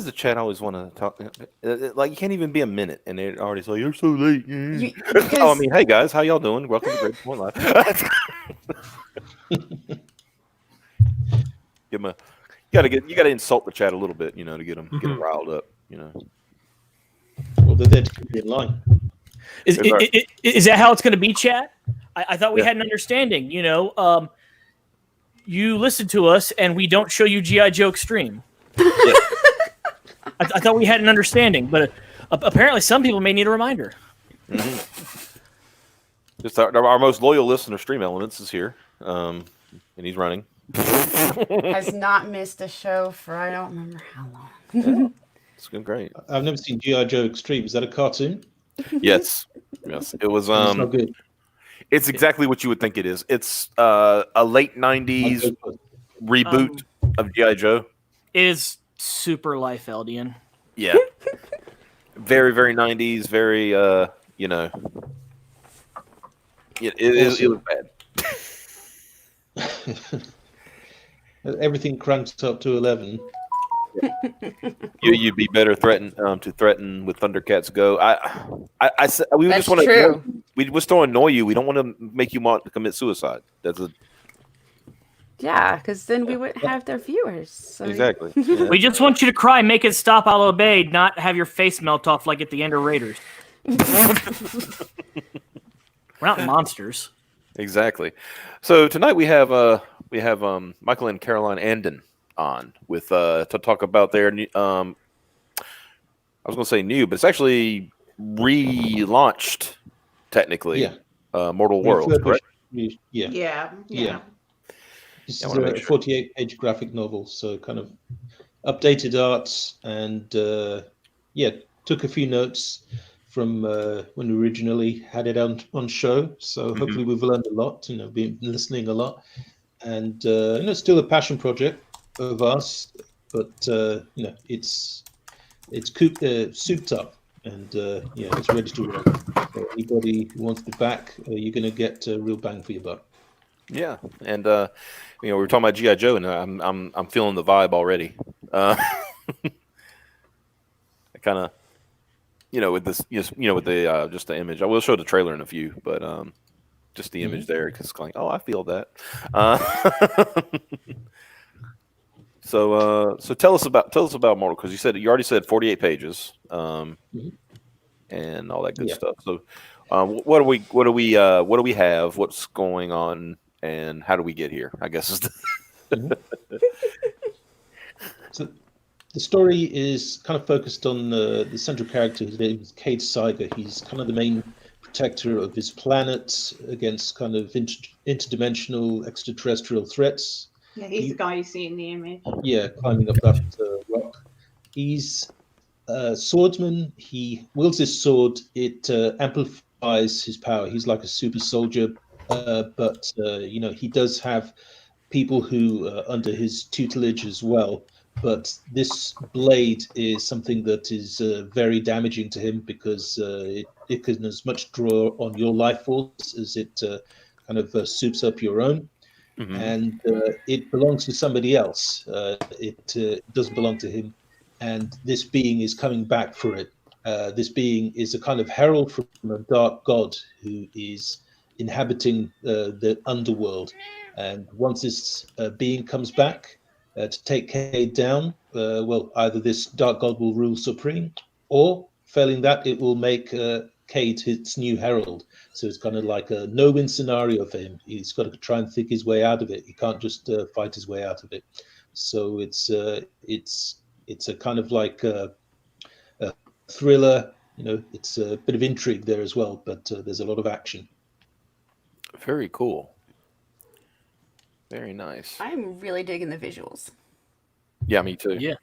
does the chat always want to talk? Like, you can't even be a minute, and they're already like, "You're so late." Oh, I mean, hey guys, how y'all doing? Welcome to Great Point Live. Give them a, you gotta insult the chat a little bit, to get them riled up. Well, they're there to keep you in line. Is that how it's going to be, chat? I thought we had an understanding. You listen to us, and we don't show you GI Joe Extreme. Yeah. I thought we had an understanding, but apparently some people may need a reminder. Mm-hmm. Just our most loyal listener, Stream Elements, is here, and he's running. Has not missed a show for I don't remember how long. Yeah. It's been great. I've never seen GI Joe Extreme. Is that a cartoon? Yes. It was. It's not good. It's exactly what you would think it is. It's a late '90s reboot of GI Joe. It is super Liefeldian. Yeah. Very, very '90s. Very, It was bad. Everything cranked up to 11. You'd be better to threaten with Thundercats Go. We That's just want true. We just don't annoy you. We don't want to make you want to commit suicide. Yeah, because then we wouldn't have their viewers. So. Exactly. Yeah. We just want you to cry, make it stop, I'll obey, not have your face melt off like at the end of Raiders. We're not monsters. Exactly. So tonight we have Michael and Caroline Anden on with to talk about their I was going to say new, but it's actually relaunched technically. Yeah. Mortal Worlds, correct? Yeah. This is a make sure. 48-page graphic novel, so kind of updated art and took a few notes from when we originally had it on show. So hopefully we've learned a lot, been listening a lot. And it's still a passion project of ours, but it's souped up and it's ready to roll. So anybody who wants to back, you're going to get a real bang for your buck. Yeah, and we were talking about GI Joe, and I'm feeling the vibe already. I kind of, with this, with the just the image. I will show the trailer in a few, but just the image there, because it's like, oh, I feel that. So tell us about Mortal, because you already said 48 pages, and all that good stuff. So, what do we have? What's going on? And how do we get here? I guess is So the story is kind of focused on the central character. His name is Cade Saiga. He's kind of the main protector of his planet against kind of interdimensional extraterrestrial threats. Yeah, he's the guy you see in the image. Yeah, climbing up that rock. He's a swordsman. He wields his sword. It amplifies his power. He's like a super soldier. But he does have people who are under his tutelage as well. But this blade is something that is very damaging to him because it can as much draw on your life force as it kind of soups up your own. Mm-hmm. And it belongs to somebody else. It doesn't belong to him. And this being is coming back for it. This being is a kind of herald from a dark god who is inhabiting the underworld, and once this being comes back to take Cade down, either this dark god will rule supreme, or failing that, it will make Cade its new herald. So it's kind of like a no-win scenario for him. He's got to try and think his way out of it. He can't just fight his way out of it. So it's a kind of like a thriller. It's a bit of intrigue there as well, but there's a lot of action. Very cool. Very nice. I'm really digging the visuals. Yeah, me too. Yeah.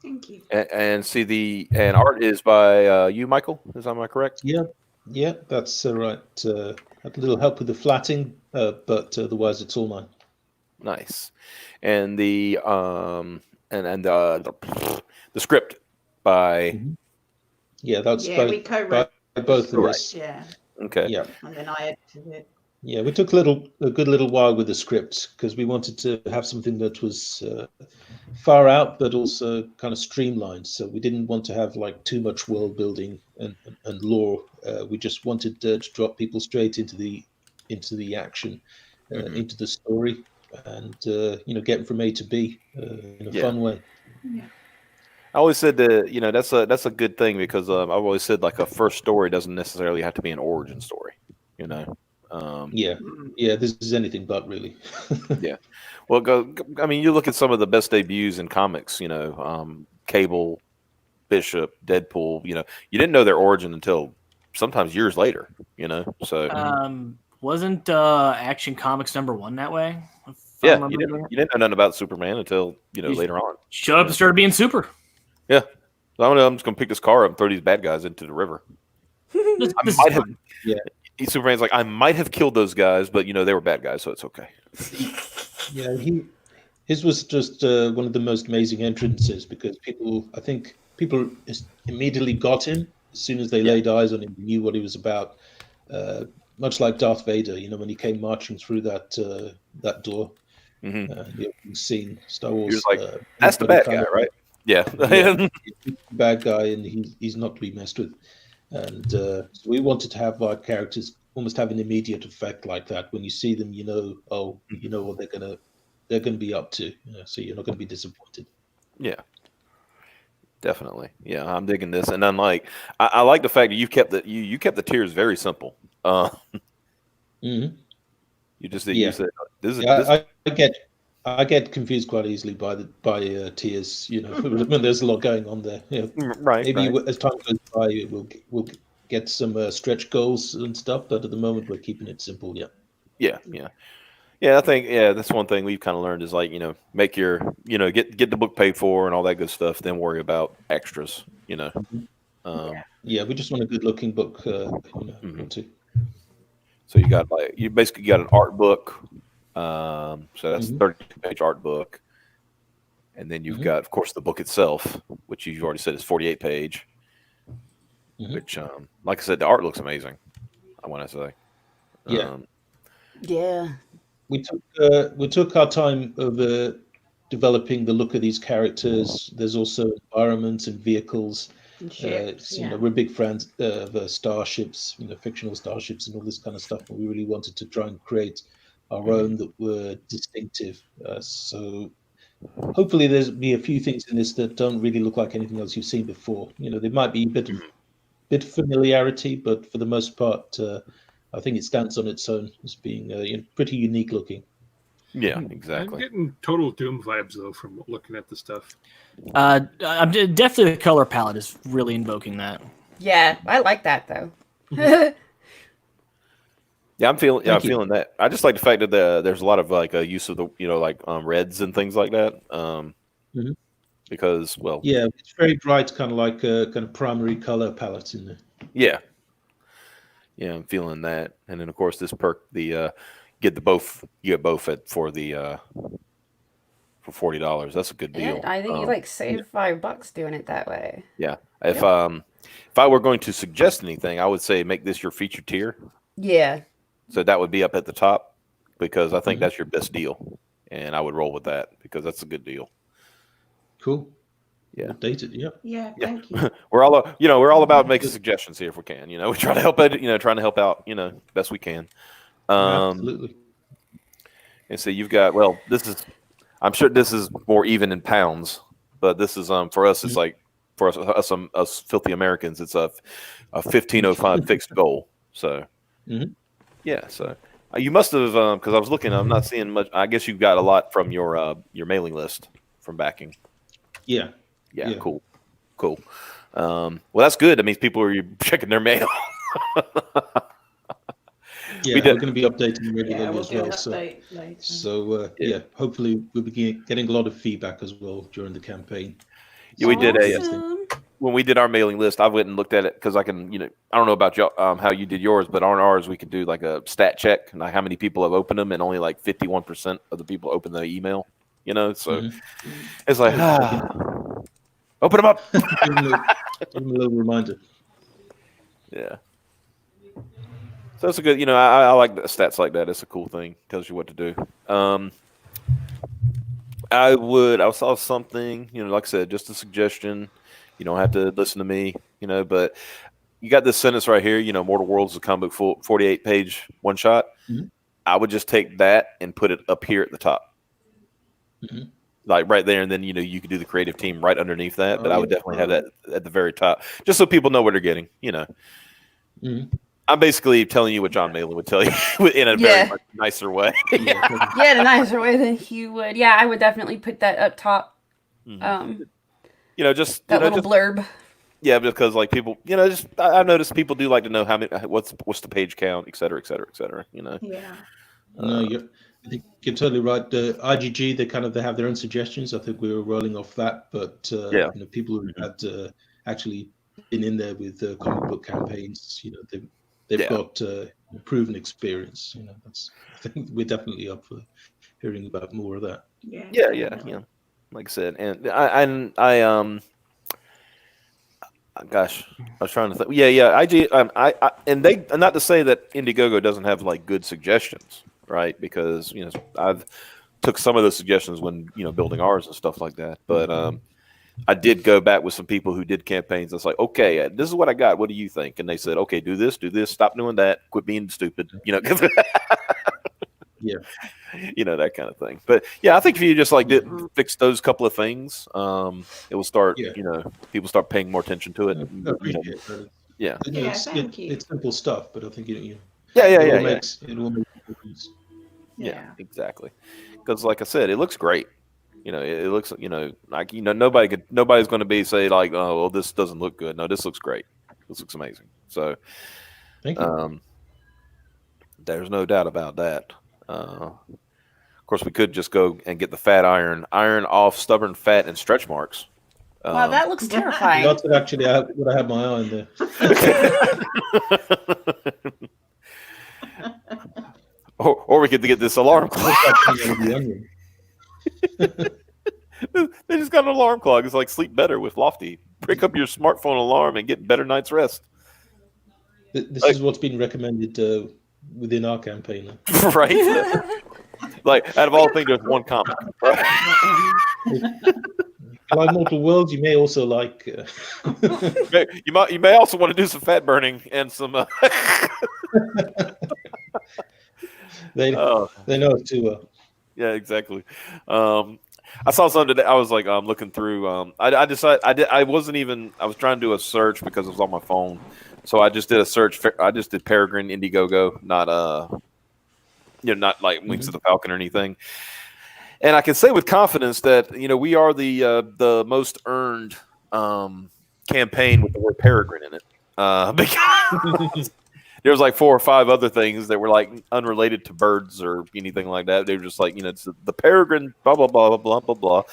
Thank you. And art is by you, Michael. Am I correct? Yeah, that's right. Had a little help with the flatting, but otherwise it's all mine. Nice. And the script by. Mm-hmm. Yeah, that's we co-wrote by both of us. Yeah. Okay. Yeah. And then I edited it. Yeah, we took a good little while with the script because we wanted to have something that was far out, but also kind of streamlined. So we didn't want to have like too much world building and lore. We just wanted to drop people straight into the action, into the story, and get them from A to B in a fun way. Yeah. I always said that that's a good thing because I've always said like a first story doesn't necessarily have to be an origin story. You know. Yeah, yeah. This is anything but really. Yeah. Well, I mean, you look at some of the best debuts in comics. Cable, Bishop, Deadpool. You didn't know their origin until sometimes years later. So Wasn't Action Comics #1 that way? If I yeah, remember you right? didn't know nothing about Superman until later on. Showed up and started being super. Yeah. So I'm just gonna pick this car up and throw these bad guys into the river. This I is might have. fun. Yeah. Superman's like, I might have killed those guys, but they were bad guys, so it's okay. Yeah, his was just one of the most amazing entrances because I think people immediately got him as soon as they laid eyes on him, knew what he was about. Much like Darth Vader, when he came marching through that door, Hmm. the opening scene, Star He Wars. was like, that's the bad guy, right? Yeah. Yeah, he's a bad guy, and he's not to be messed with. And so we wanted to have our characters almost have an immediate effect like that. When you see them, you know what they're gonna be up to. So you're not gonna be disappointed. Yeah. Definitely. Yeah, I'm digging this, and I like the fact that you kept the tiers very simple. Hmm. You Yeah. said this is Yeah, I get confused quite easily by tiers. When there's a lot going on there. right. Maybe Right. as time goes by, we'll get some stretch goals and stuff. But at the moment, we're keeping it simple. Yeah. Yeah. Yeah. Yeah. I think that's one thing we've kind of learned is make your get the book paid for and all that good stuff. Then worry about extras. Yeah, we just want a good looking book. Mhm. To. So you basically got an art book. So that's a Mhm. 32-page art book. And then you've Mhm. got, of course, the book itself, which you've already said is 48-page. Mhm. Which, like I said, the art looks amazing. I want to say. Yeah. Yeah. We took our time of developing the look of these characters. There's also environments and vehicles. And ships, yeah. We're big fans of starships, fictional starships and all this kind of stuff. And we really wanted to try and create our own that were distinctive. So hopefully there's be a few things in this that don't really look like anything else you've seen before. There might be a bit of familiarity, but for the most part, I think it stands on its own as being pretty unique looking. Yeah, I'm exactly. getting total Doom vibes though from looking at the stuff. I'm definitely the color palette is really invoking that. Yeah, I like that though. Yeah, I'm feeling. Yeah, I'm Thank you. feeling that. I just like the fact that there's a lot of use of the reds and things like that. Mhm. Because Yeah, it's very bright, kind of like a kind of primary color palette in there. yeah, I'm feeling that. And then of course this perk, you get both for $40. That's a good Yeah, deal. I think you save $5 doing it that way. Yeah. If I were going to suggest anything, I would say make this your featured tier. Yeah. So that would be up at the top because I think that's your best deal, and I would roll with that because that's a good deal. Cool. Yeah. Updated. Yeah. Yeah, thank you. We're all about making suggestions here if we can. We try to help trying to help out best we can. Absolutely. And so you've got I'm sure this is more even in pounds, but this is for us it's like for us filthy Americans it's a 1505 fixed goal. So yeah, so you must have because I was looking, I'm not seeing much. I guess you got a lot from your mailing list from backing. Yeah. Yeah. Cool. Well, that's good. That means people are checking their mail. Yeah, we're going to be updating regularly We'll as do an well. update later. So hopefully we'll be getting a lot of feedback as well during the campaign. Yeah, we did Awesome. when we did our mailing list. I went and looked at it because I can, I don't know about y'all, how you did yours, but on ours we could do like a stat check, like how many people have opened them, and only like 51% of the people open the email. So it's like open them up. Give them a little reminder. Yeah. So that's a good. I like stats like that. It's a cool thing. Tells you what to do. I saw something. Like I said, just a suggestion. You don't have to listen to me. But you got this sentence right here. Mortal Worlds is a comic book 48-page one shot. Mm-hmm. I would just take that and put it up here at the top. Mm-hmm. Like right there, and then you could do the creative team right underneath that. But I would definitely have that at the very top, just so people know what they're getting. Mm-hmm. I'm basically telling you what John Malin would tell you in a very much nicer way. In a nicer way than he would. Yeah, I would definitely put that up top. Mm-hmm. Just that little blurb. Yeah, because like people, I noticed people do like to know what's the page count, et cetera, et cetera, et cetera. Yeah. No, I think you're totally right. The IGG, they have their own suggestions. I think we were rolling off that, but people who had actually been in there with comic book campaigns, they've got proven experience. I think we're definitely up for hearing about more of that. Yeah. Like I said, and I gosh, I was trying to think. IG, and they, not to say that Indiegogo doesn't have like good suggestions, right? Because I've took some of those suggestions when building ours and stuff like that. But I did go back with some people who did campaigns. It's like, okay, this is what I got. What do you think? And they said, okay, do this, stop doing that, quit being stupid. That kind of thing. But yeah, I think if you just fix those couple of things, it will start. People start paying more attention to it. It's simple stuff, but I think it all makes a difference. Yeah, exactly. Because like I said, it looks great. It looks like nobody's going to be say like, oh, well, this doesn't look good. No, this looks great. This looks amazing. So, thank you. There's no doubt about that. Of course, we could just go and get the fat iron off stubborn fat and stretch marks. Wow, that looks terrifying. That's actually what I have my eye on there. or we could get this alarm clock. They just got an alarm clock. It's like sleep better with Lofty. Pick up your smartphone alarm and get better night's rest. This is what's been recommended within our campaign. Right? Like, out of all things, there's one comic. Right? Like Mortal Worlds, you may also like... You may also want to do some fat burning and some... They know it too well. Yeah, exactly. I saw something today. I was like, looking through. I decided I wasn't even. I was trying to do a search because it was on my phone, so I just did a search. I just did Peregrine Indiegogo, not not like Wings of the Falcon or anything. And I can say with confidence that we are the most earned campaign with the word Peregrine in it, because there was like 4 or 5 other things that were like unrelated to birds or anything like that. They were just like, it's the Peregrine, blah, blah, blah, blah, blah, blah. And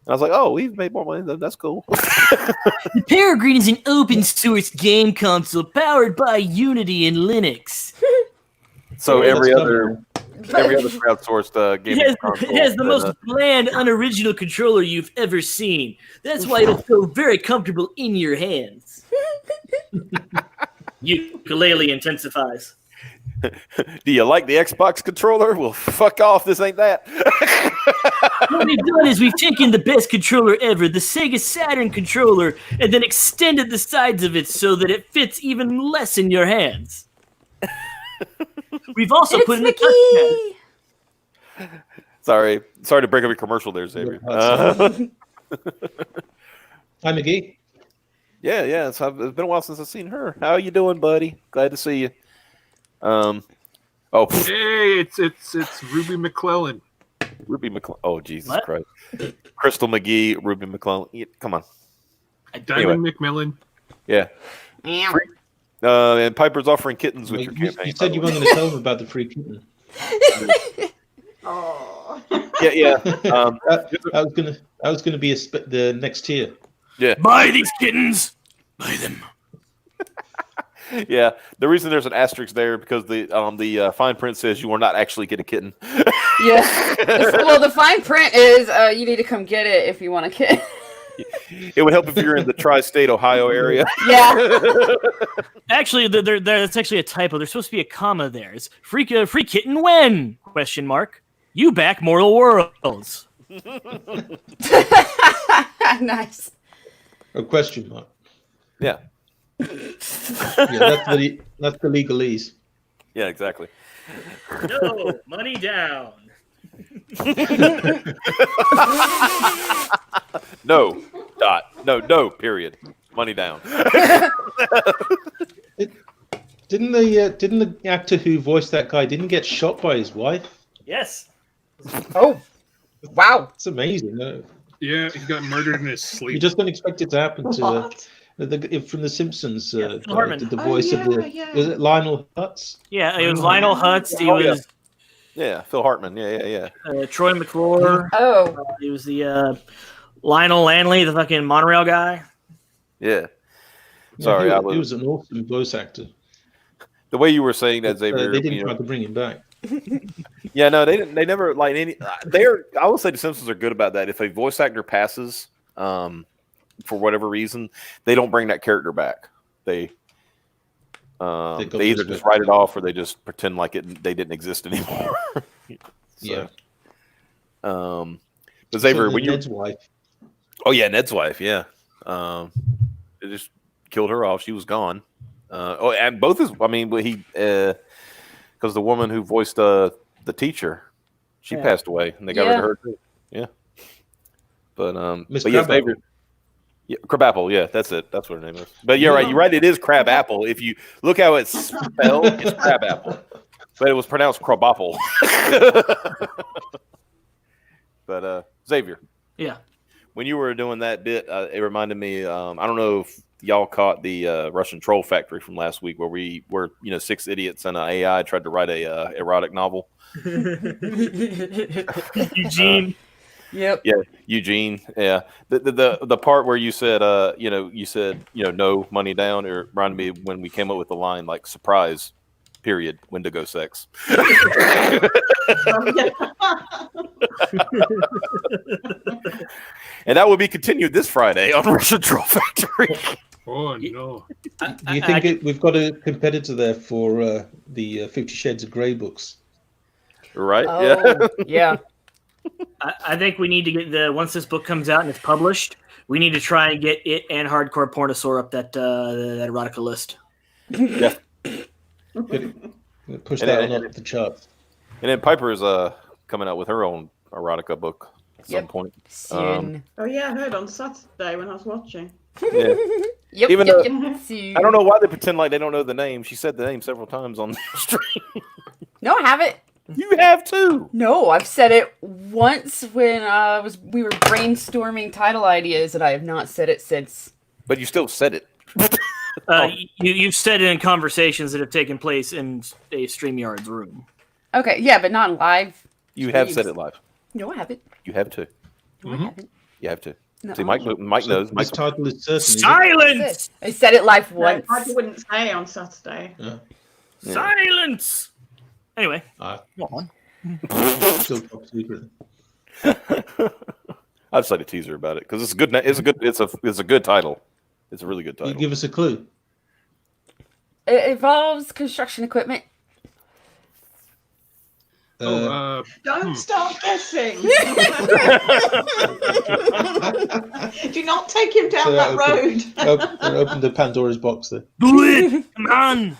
I was like, oh, we've made more money. That's cool. The Peregrine is an open source game console powered by Unity and Linux. So every other crowdsourced game console. It has the most bland, unoriginal controller you've ever seen. That's why it'll feel very comfortable in your hands. Ukulele intensifies. Do you like the Xbox controller? Well, fuck off. This ain't that. What we've done is we've taken the best controller ever, the Sega Saturn controller, and then extended the sides of it so that it fits even less in your hands. We've also put in a touchpad. Sorry to break up your commercial there, Xavier. Hi, McGee. Yeah. It's been a while since I've seen her. How you doing, buddy? Glad to see you. Hey, it's Ruby McClellan. Ruby McClellan. Oh, Jesus What? Christ. Crystal McGee, Ruby McClellan. Yeah, come on. Diamond McMillan. Yeah. Meow. And Piper's offering kittens with your You campaign. said you weren't going to tell them about the free kitten. Oh. Yeah. I was gonna be the next tier. Yeah. Buy these kittens. Buy them. Yeah. The reason there's an asterisk there because the fine print says you will not actually get a kitten. Yeah. Well, the fine print is you need to come get it if you want a kid. It would help if you're in the tri-state Ohio area. Yeah. Actually, that's actually a typo. There's supposed to be a comma there. It's free kitten when? Question mark. You back Mortal Worlds. Nice. A question mark. Yeah. Yeah, that's the legalese. Yeah, exactly. No, money down. No. Dot. No. Period. Money down. Didn't the actor who voiced that guy didn't get shot by his wife? Yes. Oh, wow. It's amazing. Yeah, he got murdered in his You sleep. just don't expect it to happen to What? from The Simpsons. Phil Hartman. Did the Oh, voice of the yeah. was it Lionel Hutz? Yeah, it was Lionel Hutz. He Oh, yeah. was Yeah, Phil Hartman. Yeah. Troy McClure. Oh, He was the Lionel Landley, the fucking monorail guy. Yeah. Yeah, Sorry, he was an awesome voice actor. the way you were saying that, Xavier. They didn't you try know, to bring him back. yeah, no, they didn't. They never like any. They're. I will say the Simpsons are good about that. If a voice actor passes, for whatever reason, they don't bring that character back. They either just write it off or they just pretend like they didn't exist anymore. Yeah. But Xavier, when you Ned's wife. oh yeah, Ned's wife, yeah, they just killed her off. She was gone. And both his. I mean, he because the woman who voiced the teacher, she passed away, and they got rid of her too. Yeah. But Miss but yeah, Crabapple. Xavier. Yeah, Crabapple, yeah, that's it. That's what her name is. But you're right. You're right. It is Crabapple. If you look how it's spelled, it's Crabapple, but it was pronounced Crabapple. But Xavier, Yeah. when you were doing that bit, it reminded me. I don't know if y'all caught the Russian Troll Factory from last week, where we were, 6 idiots and an AI tried to write a erotic novel. Eugene. yep. Yeah, Eugene. Yeah, the part where you said, no money down, it reminded me when we came up with the line like surprise, period, Wendigo sex. And that will be continued this Friday on Russian Troll Factory. Oh no! Do you think we've got a competitor there for the 50 Shades of Grey books? Right? Oh, yeah. I think we need to get once this book comes out and it's published, we need to try and get it and Hardcore Pornosaur up that erotica list. Yeah. Push And that then- one up the charts. And then Piper's coming out with her own erotica book at some point. Soon. Oh yeah, I heard on Saturday when I was watching. Yeah. Yep. Even yep, though- yep. Soon. I don't know why they pretend like they don't know the name. She said the name several times on the stream. No, I haven't. You have too. No, I've said it once when we were brainstorming title ideas, and I have not said it since. But you still said it. You've said it in conversations that have taken place in a StreamYard's room. Okay, yeah, but not live. You have said it live. No, I haven't. You have to. No, I haven't. You have to. No. See, Mike knows. This Mike, title is certain. is it? Silence! I said it live No, once. I wouldn't say on Saturday. Yeah. Yeah. Silence! Anyway, Ah, go on. still top secret. I've said a teaser about it because it's a good. It's a good title. It's a really good You title. give us a clue. It involves construction equipment. Don't start guessing. Do not take him down So, that road. Open the Pandora's box there. Do it! Come on!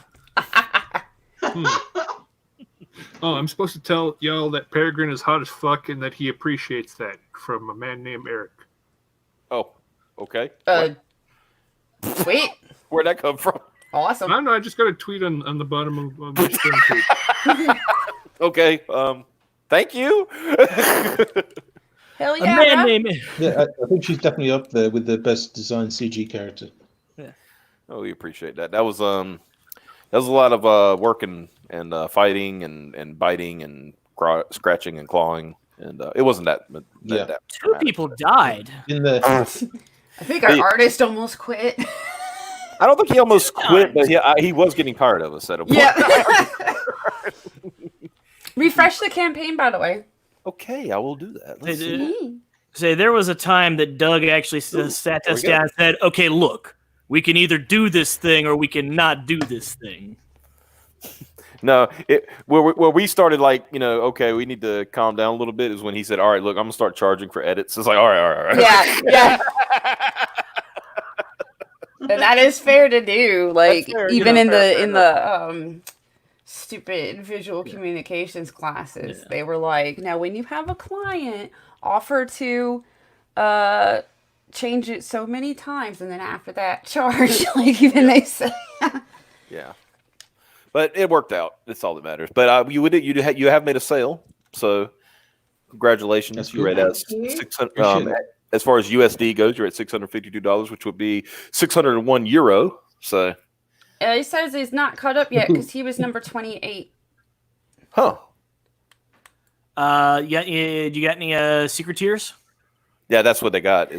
Oh, I'm supposed to tell y'all that Peregrine is hot as fuck and that he appreciates that from a man named Eric. Oh, okay. Wait. Where'd that come from? Awesome. I don't know. I just got a tweet on the bottom of my stream tweet. Okay. Thank you. Hell A yeah. man bro. named... Yeah, I think she's definitely up there with the best designed CG character. Oh, we appreciate that. That was a lot of work and fighting and biting and scratching and clawing, and it wasn't that. Yeah. that 2 dramatic. people died. In the I think our artist almost quit. I don't think he almost quit, but he was getting tired of us at a point. Yeah. Refresh the campaign, by the way. Okay, I will do that. Let's see. Say there was a time that Doug actually sat us down and said, "Okay, look, we can either do this thing or we can not do this thing." No, where we started like, okay, we need to calm down a little bit is when he said, all right, look, I'm gonna start charging for edits. It's like, all right. Yeah. And that is fair to do. Like fair, even in fair the stupid visual communications classes, they were like, now when you have a client, offer to change it so many times, and then after that charge. Like even they say. Yeah. But it worked out. That's all that matters. But you have made a sale, so congratulations. That's You read cool. as 600. As far as USD goes, you're at $652, which would be 601 euro. So He says he's not caught up yet because he was number 28. Huh. Yeah. You got any secret tiers? Yeah, that's what they got.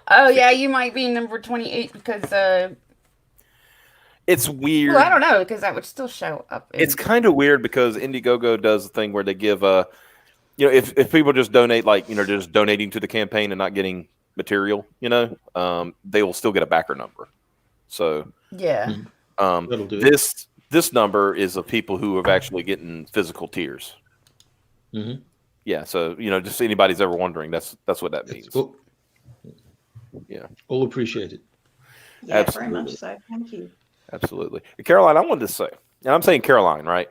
Oh yeah, you might be number 28 because it's weird. well, I don't know because that would still show up. It's kind of weird because Indiegogo does the thing where they give if people just donate, like, just donating to the campaign and not getting material, they will still get a backer number. So yeah. That'll do it. This number is of people who are actually getting physical tiers. Mm-hmm. Yeah, so just anybody's ever wondering, that's what that means. Cool. Yeah, all appreciated. Yeah, Absolutely. very much so. Thank you. Absolutely. Caroline, I wanted to say, and I'm saying Caroline, right?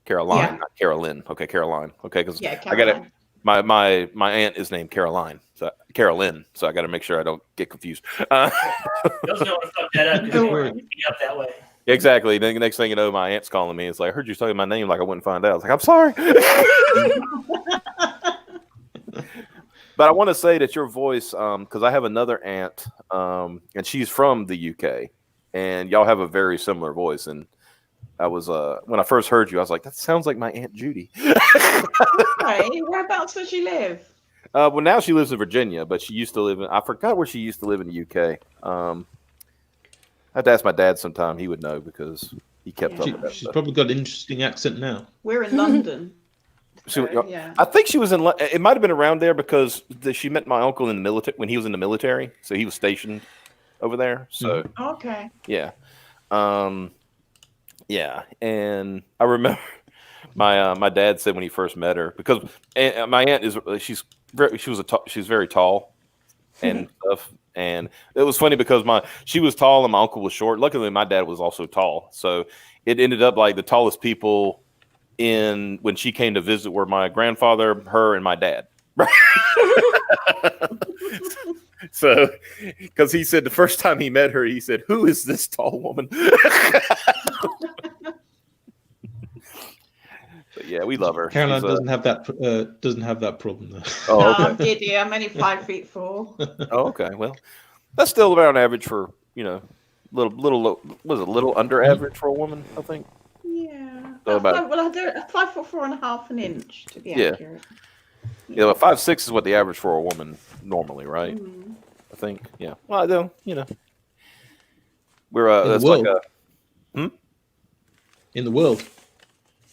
Caroline, not Carolyn. Okay, Caroline. Okay, because I got it. My aunt is named Caroline, so Carolyn. So I got to make sure I don't get confused. Those don't want to fuck that up because you're up that way. Exactly. Then the next thing you know, my aunt's calling me. It's like, I heard you saying my name, like I wouldn't find out. I was like, I'm sorry. But I want to say that your voice, because I have another aunt, and she's from the UK, and y'all have a very similar voice. And I was when I first heard you, I was like, that sounds like my Aunt Judy. Okay, whereabouts does she live? Well, now she lives in Virginia, but she used to live I forgot where she used to live in the UK. I have to ask my dad sometime. He would know because he kept up with that She's stuff. probably got an interesting accent now. We're in London. Yeah. I think she was in. It might have been around there because she met my uncle in the military when he was in the military, so he was stationed over there. So Okay. yeah, yeah. And I remember my dad said when he first met her, because my aunt she's very tall and stuff. And it was funny because she was tall and my uncle was short. Luckily, my dad was also tall, so it ended up like the tallest people when she came to visit were my grandfather, her, and my dad. So, because he said the first time he met her, he said, "Who is this tall woman?" But yeah, we love her. Caroline doesn't have that problem though. Oh, No, okay. I'm giddy. I'm only 5'4". Oh, okay. Well, that's still about average for little under average for a woman, I think. Yeah. So about- I do 5'4.5" an inch to be accurate. Yeah, but 5'6" is what the average for a woman normally, right? Mm. I think. Yeah. Well, I don't. We're In the that's world. like In the world.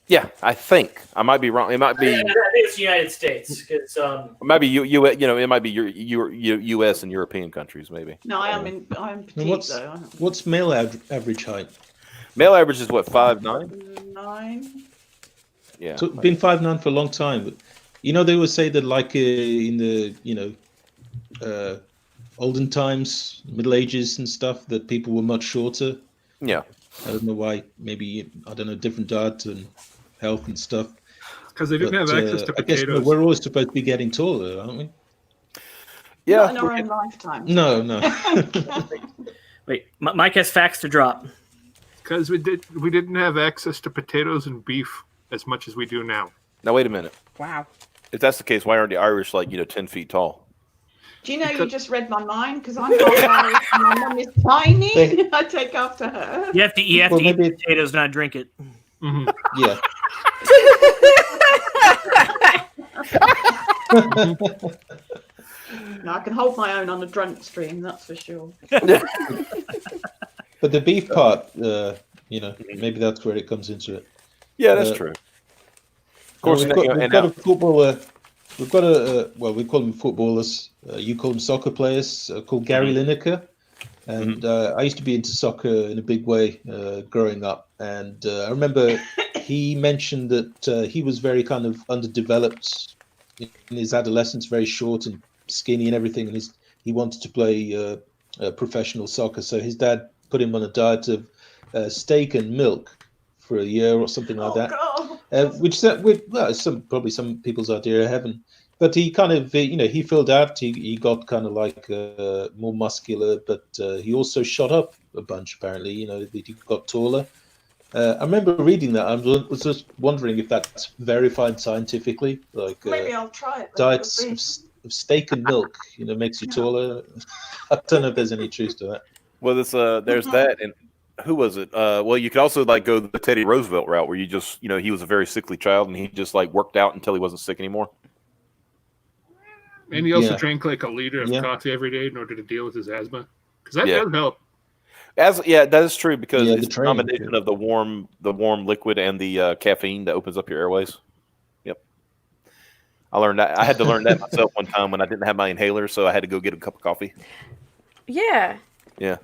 yeah. I think I might be wrong. It might be. I think it's the United States because It might be it might be your U.S. and European countries, maybe. No, I am petite though. What's male average height? Male average is what, 5'9"? 9. Yeah. So been 5'9" for a long time. But, they always say that like in the olden times, Middle Ages and stuff, that people were much shorter. Yeah. I don't know why. Maybe different diet and health and stuff. Because they didn't have access to I guess potatoes. we're always supposed to be getting taller, aren't we? Yeah. Not in our own lifetime. No. wait, Mike has facts to drop. Because we didn't have access to potatoes and beef as much as we do now. Now wait a minute. Wow. If that's the case, why aren't the Irish like 10 feet tall? Do you know you just read my mind? Because I'm half Irish and my mum is tiny. I take after her. You have to eat maybe- potatoes, not drink it. Mm-hmm. Yeah. No, I can hold my own on a drunk stream, that's for sure. But the beef part, maybe that's where it comes into it. Yeah, that's true. Of course, we've got a footballer We've got we call them footballers. You call them soccer players, called Gary Lineker. And I used to be into soccer in a big way growing up. And I remember he mentioned that he was very kind of underdeveloped in his adolescence, very short and skinny and everything. And he wanted to play professional soccer. So his dad put him on a diet of steak and milk for a year or something like that. Which probably some people's idea of heaven. But he kind of, he filled out. He got kind of like more muscular, but he also shot up a bunch. Apparently, he got taller. I remember reading that. I was just wondering if that's verified scientifically. Like maybe I'll try it. Diets of steak and milk, makes you taller. I don't know if there's any truth to that. Well, there's that, and who was it? Well, you could also like go the Teddy Roosevelt route, where you just, he was a very sickly child, and he just like worked out until he wasn't sick anymore. And he also drank like a liter of coffee every day in order to deal with his asthma, because that does help. That is true, because it's a combination of the warm liquid and the caffeine that opens up your airways. Yep, I learned that. I had to learn that myself one time when I didn't have my inhaler, so I had to go get a cup of coffee. Yeah. Yeah.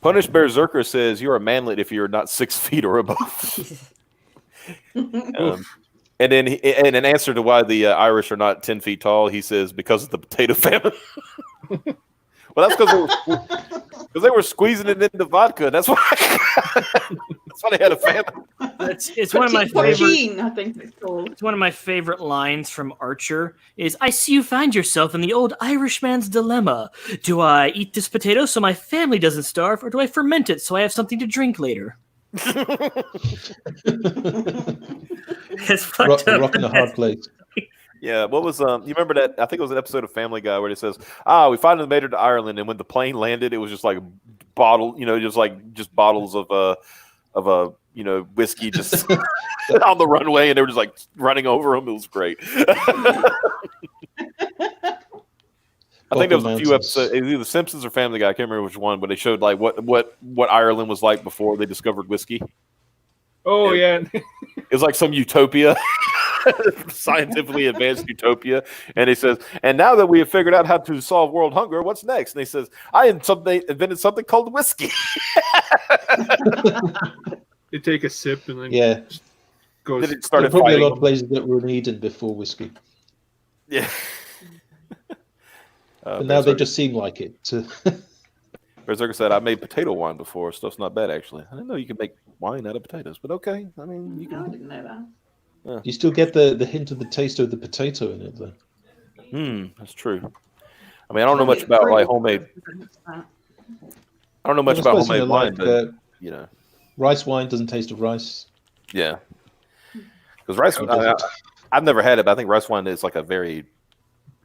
Punished Berserker says you're a manlet if you're not 6 feet or above. And then, in an answer to why the Irish are not 10 feet tall, he says because of the potato famine. Well, that's because they were squeezing it into vodka. That's why. That's why they had a famine. It's one of my favorite. I think it's called. It's one of my favorite lines from Archer. Is I see you find yourself in the old Irishman's dilemma. Do I eat this potato so my family doesn't starve, or do I ferment it so I have something to drink later? It's fucked up. Rock in a hard place. Yeah, what was you remember that? I think it was an episode of Family Guy where it says, we finally made it to Ireland, and when the plane landed, it was just like a bottle, just bottles of whiskey just on the runway, and they were just like running over them. It was great. I think there was a few episodes, either The Simpsons or Family Guy. I can't remember which one, but they showed like what Ireland was like before they discovered whiskey. Oh, It was like some utopia, scientifically advanced utopia. And he says, and now that we have figured out how to solve world hunger, what's next? And he says, I invented something called whiskey. They take a sip and then goes. There are probably a lot of places that were needed before whiskey. Yeah. But now they just seem like it. Berserker said, I made potato wine before. Stuff's not bad, actually. I didn't know you could make wine out of potatoes, but okay. I mean, you can. I didn't know that. Yeah. You still get the hint of the taste of the potato in it, though. That's true. I mean, I don't know much about like homemade. I don't know much about homemade wine, but rice wine doesn't taste of rice. Yeah, because rice. I've never had it, but I think rice wine is like a very.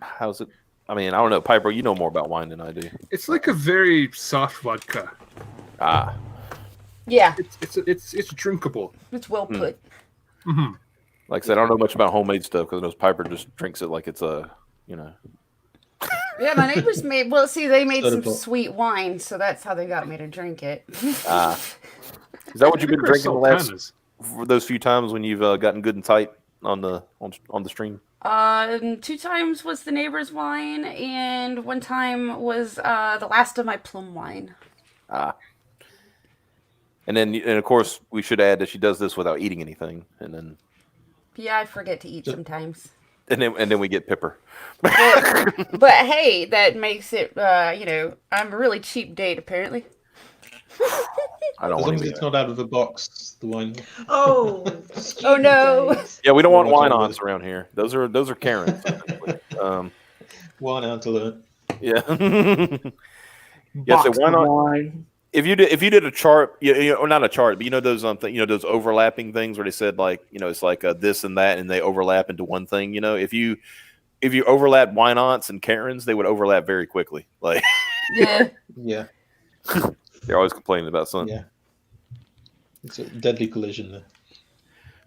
How's it? I mean, I don't know, Piper. You know more about wine than I do. It's like a very soft vodka. Yeah. It's drinkable. It's well put. Mm-hmm. Like I said, I don't know much about homemade stuff because Piper just drinks it like it's a, Yeah, my neighbors made. Well, see, they made some sweet wine, so that's how they got me to drink it. Is that what you've been drinking the last for those few times when you've gotten good and tight on the stream? 2 times was the neighbor's wine, and 1 time was the last of my plum wine. And of course we should add that she does this without eating anything, and then. Yeah, I forget to eat sometimes. And then we get Pipper. But hey, that makes it I'm a really cheap date apparently. I don't as want long as it's not out of the box, the wine. Oh no! Yeah, we don't want wine-ons around here. Those are Karens. Wine on to learn. Yeah. So wine. If you did a chart, or not a chart, but those those overlapping things where they said like it's like this and that, and they overlap into one thing. If you overlap wine-ons and Karens, they would overlap very quickly. Like yeah. They're always complaining about something. Yeah. It's a deadly collision there.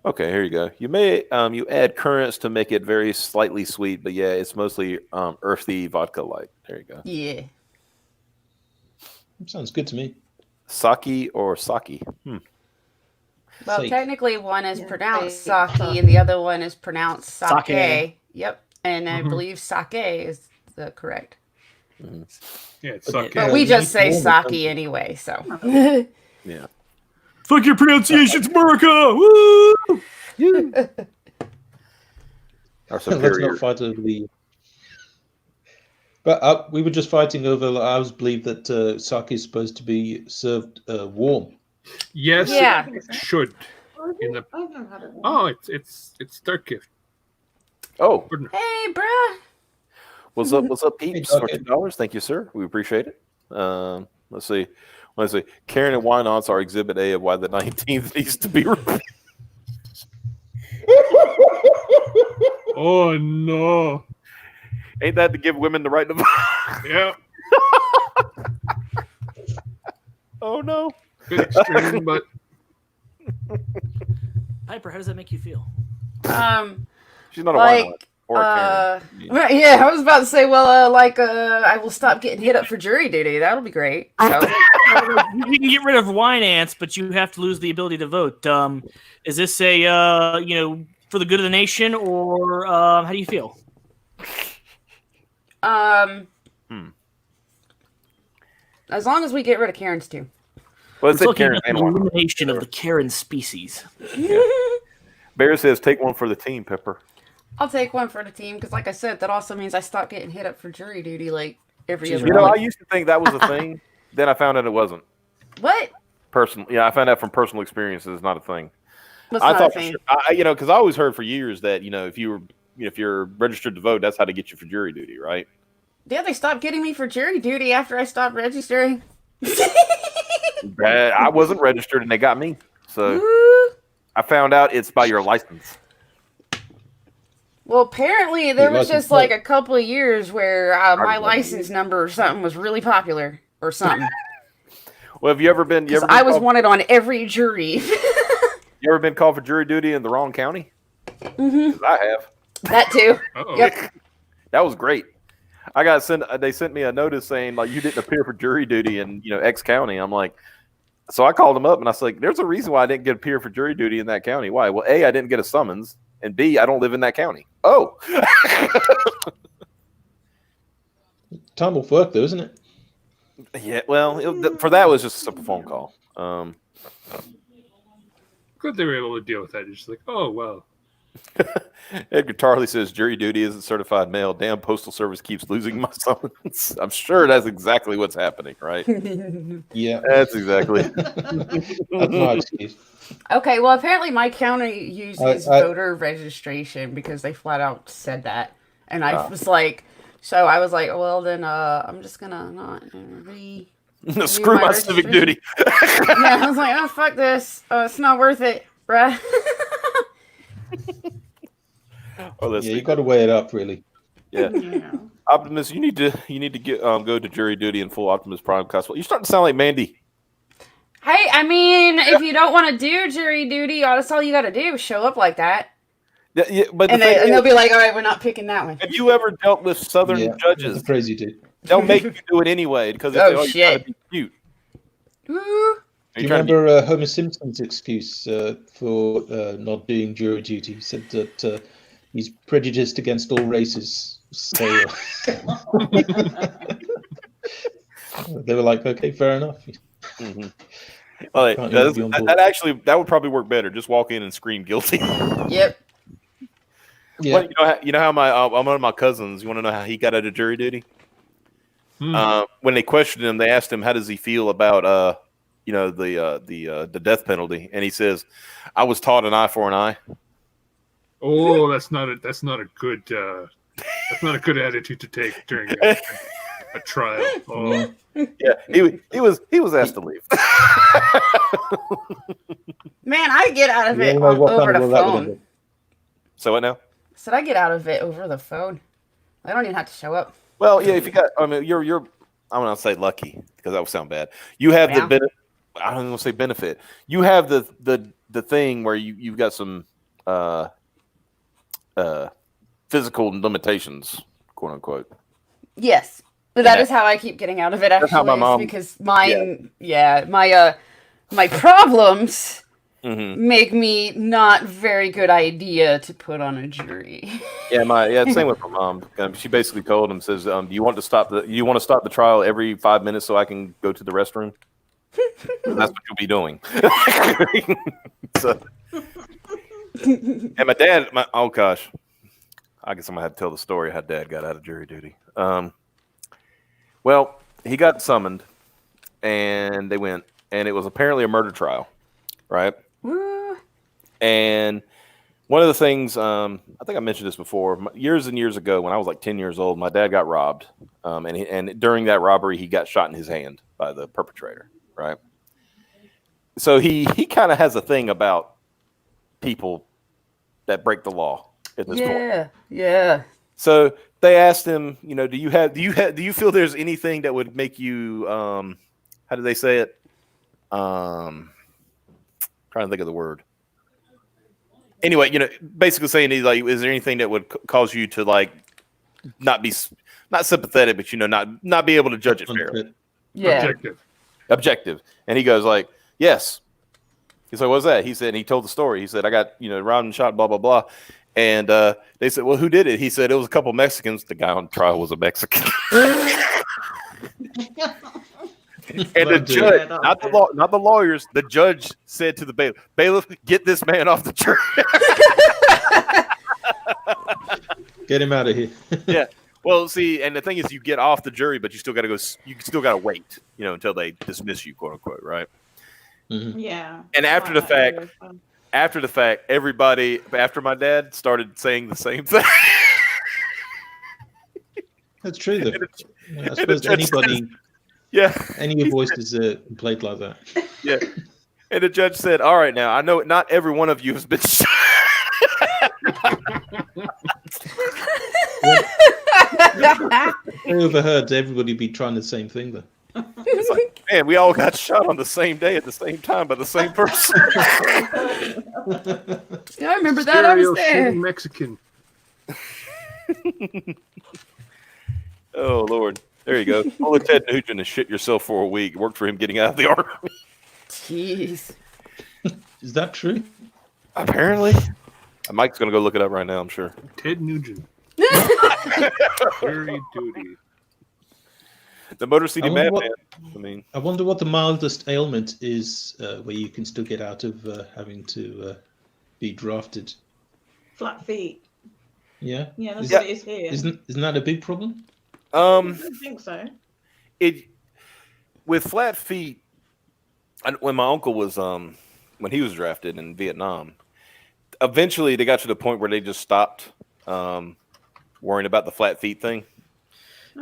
Okay, here you go. You may you add currants to make it very slightly sweet, but yeah, it's mostly earthy vodka light. There you go. Yeah. Sounds good to me. Sake or sake? Well, technically one is pronounced sake and the other one is pronounced sake. Yep. And I believe sake is the correct. Yeah, it's sake. But we just say sake anyway, so. Yeah. Fuck your pronunciations, America! Woo! Our Let's superior. not fight over the. But we were just fighting over. I always believe that sake is supposed to be served warm. Yes, Yeah. it should. In the I've never had it. it's dark gift. Oh, Hey, bruh. what's up? What's up, peeps? Hey, For $2, thank you, sir. We appreciate it. Let's see. Karen and Why Not's our Exhibit A of why the 19th needs to be repealed. Oh no! Ain't that to give women the right to vote? Yeah, Oh no. bit extreme, but Piper, how does that make you feel? She's not a Why Not Like, or a Karen. right, yeah, I was about to say, well, I will stop getting hit up for jury duty. That'll be great. So, You can get rid of wine ants, but you have to lose the ability to vote. Is this a for the good of the nation, or how do you feel? as long as we get rid of Karen's too. Well, It's it's looking Karen at the and Why Not. elimination of the Karen species. Bear says, take one for the team, Pepper. I'll take one for the team because, like I said, that also means I stop getting hit up for jury duty like every other You know, I month. used to think that was a thing. Then I found out it wasn't. What? Yeah, I found out from personal experiences it's not a thing. What's I not a thought, thing? because I always heard for years that if you're registered to vote, that's how to get you for jury duty, right? Yeah, they stopped getting me for jury duty after I stopped registering. I wasn't registered, and they got me. So Woo. I found out it's by your license. Well, apparently there was license just like plate. a couple of years where my Arguably. license number or something was really popular or something. Well, have you ever been? Because I was wanted on every jury. You ever been called for jury duty in the wrong county? Mm-hmm. I have. That too. uh-oh. Yep. That was great. I got sent. They sent me a notice saying like you didn't appear for jury duty in X county. I'm like, so I called them up and I was like, there's a reason why I didn't get appear for jury duty in that county. Why? Well, A, I didn't get a summons, and B, I don't live in that county. Oh. Time off work, though, isn't it? Yeah. Well, for that it was just a simple phone call. Good they were able to deal with that. It's just like, oh well. Edgar Tarley says jury duty isn't certified mail. Damn, postal service keeps losing my summons. I'm sure that's exactly what's happening, right? Yeah. That's exactly. That's my excuse. Okay, well, apparently my county uses I- voter registration because they flat out said that. And I was like, well, then I'm just going to not Screw my my civic duty. Yeah, I was like, oh, fuck this. It's not worth it, bruh. Oh, let's Yeah, see. you got to weigh it up, really. Yeah. Yeah. Optimus, you need to get go to jury duty in full Optimus Prime cosplay. You're starting to sound like Mandy. Hey, I mean, if you don't want to do jury duty, that's all you got to do is show up like that. Yeah, but And they'll be like, all right, we're not picking that one. have you ever dealt with Southern Yeah, judges? it's a crazy dude. They'll make you do it anyway because Oh, you're trying shit. to be cute. Woo. Do you remember Homer Simpson's excuse for not doing jury duty? He said that he's prejudiced against all races. So they were like, okay, fair enough. Mm-hmm. Well, Can't even be on board. that would probably work better. Just walk in and scream guilty. Yep. Yeah. Well, you know how my one of my cousins. You want to know how he got out of jury duty? When they questioned him, they asked him, "How does he feel about the death penalty?" And he says, "I was taught an eye for an eye." Oh, that's not a good attitude to take during a trial. Oh, Yeah, he was asked to leave. Man, I get out of You it don't know what over kind of the world that would phone. have So what now? Said I get out of it over the phone. I don't even have to show up. Well, yeah, if you got, I mean, you're, I'm gonna say lucky because that would sound bad. You have the Yeah. benefit. I don't even say benefit. You have the thing where you've got some physical limitations, quote unquote. Yes. But Yeah. that is how I keep getting out of it, That's how actually. my mom- Because mine, my problems make me not very good idea to put on a jury. Same with my mom. She basically told him, says, "Do you want to stop the trial every 5 minutes so I can go to the restroom? That's what you'll be doing." So, and my dad, oh gosh, I guess I'm gonna have to tell the story how Dad got out of jury duty. Well, he got summoned, and they went, and it was apparently a murder trial, right? And one of the things, I think I mentioned this before, years and years ago, when I was like 10 years old, my dad got robbed, and during that robbery, he got shot in his hand by the perpetrator, right? So he kind of has a thing about people that break the law at this point. Yeah. So they asked him, do you feel there's anything that would make you, how do they say it? Trying to think of the word. Anyway, basically saying, like, is there anything that would cause you to, like, not sympathetic, but not be able to judge it fairly? Yeah. Objective. And he goes like, yes. He's like, what's that? He said, and he told the story. He said, I got robbed and shot, blah blah blah. And they said, well, who did it? He said, it was a couple Mexicans. The guy on trial was a Mexican. And the judge, not the lawyers, the judge said to the bailiff, get this man off the jury. Get him out of here. Yeah. Well, see, and the thing is, you get off the jury, but you still got to go. You still got to wait, until they dismiss you, quote unquote, right? Mm-hmm. Yeah. And after the fact, everybody after my dad started saying the same thing. That's true, though. I suppose anybody. Yeah. Any voice is played like that. Yeah. And the judge said, all right, now, I know not every one of you has been shot. I overheard everybody be trying the same thing, though. It's like, man, we all got shot on the same day at the same time by the same person. Yeah, I remember that. I was there. Mexican. Oh, Lord. There you go. Pull a Ted Nugent and shit yourself for a week. It worked for him getting out of the army. Jeez. Is that true? Apparently. Mike's going to go look it up right now, I'm sure. Ted Nugent. Jury duty. The Motor City Madman. I wonder what the mildest ailment is where you can still get out of having to be drafted. Flat feet. Yeah? Yeah, that's what it is here. Isn't that a big problem? I don't think so. With flat feet, when my uncle was when he was drafted in Vietnam, eventually they got to the point where they just stopped worrying about the flat feet thing.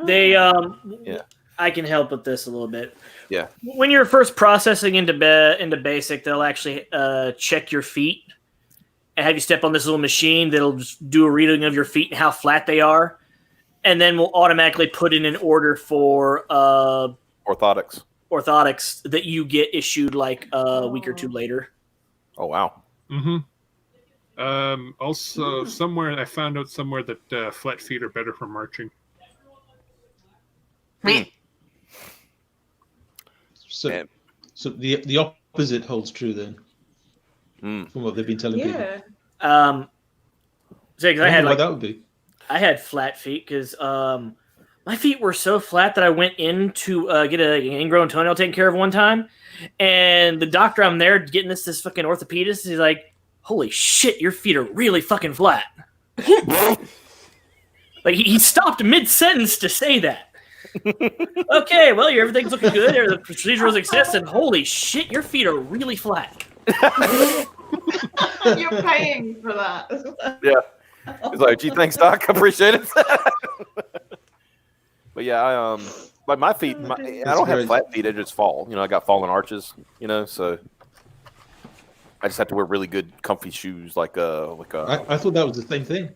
They yeah. I can help with this a little bit. Yeah. When you're first processing into basic, they'll actually check your feet and have you step on this little machine that'll just do a reading of your feet and how flat they are, and then we'll automatically put in an order for orthotics that you get issued like a week or two later. Oh wow. Mm-hmm. Also, somewhere I found out that flat feet are better for marching. So the opposite holds true then, from what they've been telling people. So I had that would be. I had flat feet because my feet were so flat that I went in to get an ingrown toenail taken care of one time, and the doctor I'm there getting this fucking orthopedist, he's like, "Holy shit, your feet are really fucking flat." Like he stopped mid sentence to say that. Okay, well, everything's looking good. The procedure was success, and holy shit, your feet are really flat. You're paying for that. Yeah. He's like, gee, thanks, Doc. I appreciate it. But yeah, like my feet, I don't have flat feet. I just fall. I got fallen arches. So I just have to wear really good, comfy shoes, I thought that was the same thing.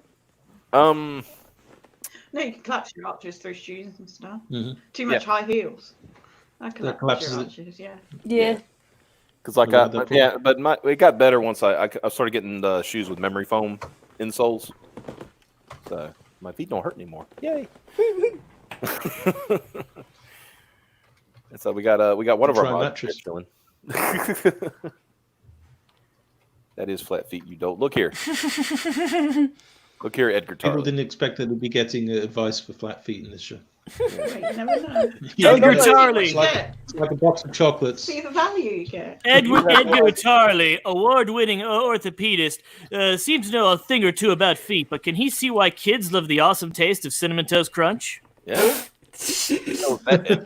No, you can collapse your arches through shoes and stuff. Mm-hmm. Too much high heels. That collapses your arches, Yeah. Because it got better once I started getting the shoes with memory foam insoles. So my feet don't hurt anymore. Yay! And so we got one of our mattress chilling. That is flat feet. You don't look here. Look here, Edgar People Tarley. didn't expect that they'd be getting advice for flat feet in this show. Wait, you never know. Edgar no, Tarley. It's like a box of chocolates. See the value you get. Edgar Tarley, award-winning orthopedist, seems to know a thing or two about feet, but can he see why kids love the awesome taste of Cinnamon Toast Crunch? Yeah. What do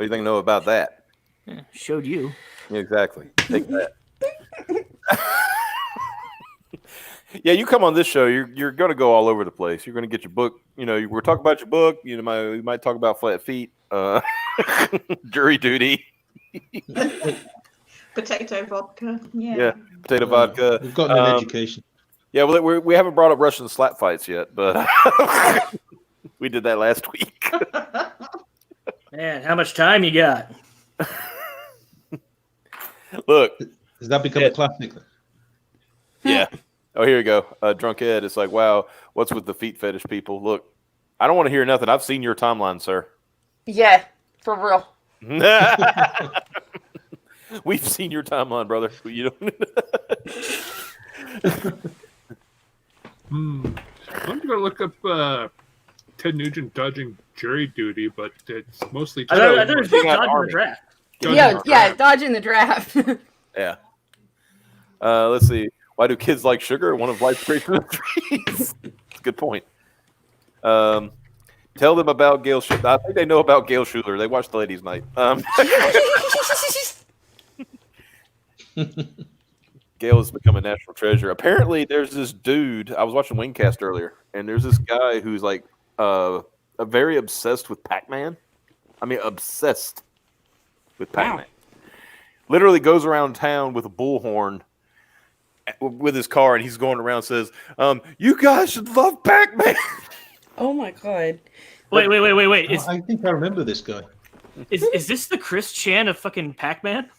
you think know about that? Yeah, showed you. Yeah, exactly. Take that. Yeah, you come on this show, you're going to go all over the place. You're going to get your book. You know, we're talking about your book. You might talk about flat feet, jury duty. Potato vodka. Yeah. Yeah, potato vodka. We've got an education. Yeah, well, we haven't brought up Russian slap fights yet, but we did that last week. Man, how much time you got? Look. Has that become a classic? Yeah. Oh, here you go. Drunk Ed. It's like, wow, what's with the feet fetish people? Look, I don't want to hear nothing. I've seen your timeline, sir. Yeah, for real. We've seen your timeline, brother. You don't. I'm going to look up Ted Nugent dodging jury duty, but it's mostly I thought it was Dodging dodging the Army. draft. Yeah, dodging the draft. Yeah. Let's see. Why do kids like sugar? One of life's great trees. That's a good point. Tell them about Gail Schuler. I think they know about Gail Schuler. They watched the ladies' night. Gail has become a national treasure. Apparently, there's this dude. I was watching Wingcast earlier, and there's this guy who's like a very obsessed with Pac-Man. I mean, obsessed with Pac-Man. Wow. Literally goes around town with a bullhorn with his car, and he's going around and says, you guys should love Pac-Man. Oh my god. Wait. I think I remember this guy. Is this the Chris Chan of fucking Pac-Man?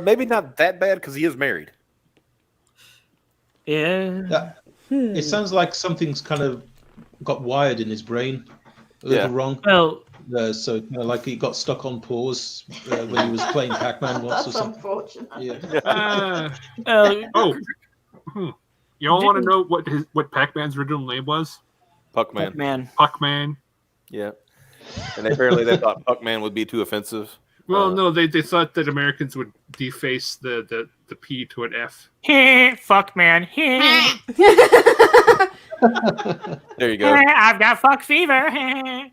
Maybe not that bad because he is married. Yeah. It sounds like something's kind of got wired in his brain a little wrong. Well, so like he got stuck on pause when he was playing Pac-Man once or That's something. unfortunate. Yeah. You all want to know what Pac-Man's original name was? Puckman. Puckman. Yeah. And apparently they thought Puckman would be too offensive. Well, no, they thought that Americans would deface the P to an F. Fuck man. There you go. I've got fuck fever.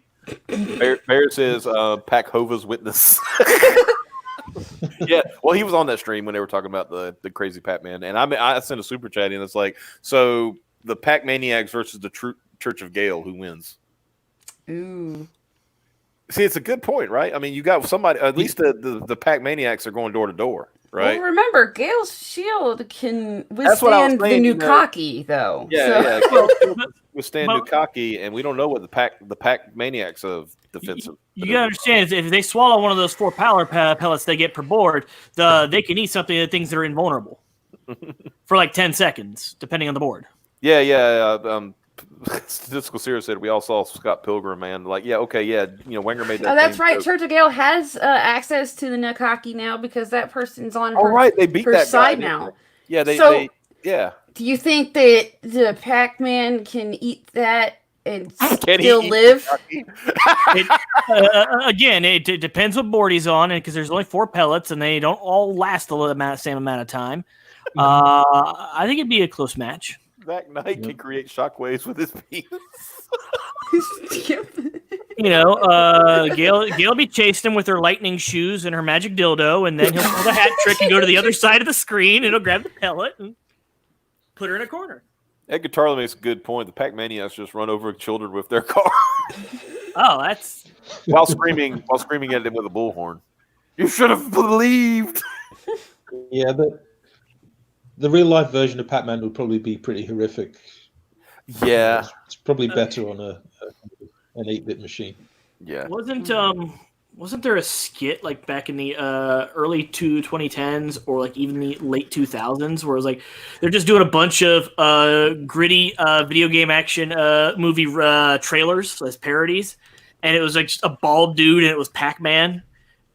Bear says Pac Hova's witness. Yeah, well, he was on that stream when they were talking about the crazy Pac-Man, and I sent a super chat in. It's like, so the Pac Maniacs versus the Church of Gale, who wins? Ooh. See, it's a good point, right? I mean, you got somebody. At least the Pac Maniacs are going door to door, right? Well, remember, Gale's shield can That's what I was withstand the saying, Nukaki, though. Yeah, so. yeah. Withstand Nukaki, and we don't know what the Pac Maniacs of defensive. You gotta understand is if they swallow one of those 4 power pellets they get per board, they can eat something of things that are invulnerable for like 10 seconds, depending on the board. Yeah. Statistical Series said we all saw Scott Pilgrim, man. Like, yeah, okay, yeah. You know, Wenger made that. Oh, that's right. joke. Church of Gale has access to the Nukaki now because that person's on her, right. They beat her that side guy, now. Yeah, yeah. Do you think that the Pac-Man can eat that and Can still he live? Again, it depends what board he's on, and because there's only 4 pellets and they don't all last the same amount of time. I think it'd be a close match. Zach Knight can create shockwaves with his penis. You know, Gail be chasing him with her lightning shoes and her magic dildo, and then he'll pull the hat trick and go to the other side of the screen, and he'll grab the pellet and put her in a corner. Edgar Tarley makes a good point. The Pac-Maniacs just run over children with their car. Oh, that's while screaming at them with a bullhorn. You should have believed. Yeah, but the real life version of Pac-Man would probably be pretty horrific. Yeah, it's probably better on an 8-bit machine. Yeah, wasn't there a skit like back in the early 2010s or like even the late 2000s where it was like they're just doing a bunch of gritty video game action movie trailers as parodies, and it was like just a bald dude and it was Pac-Man,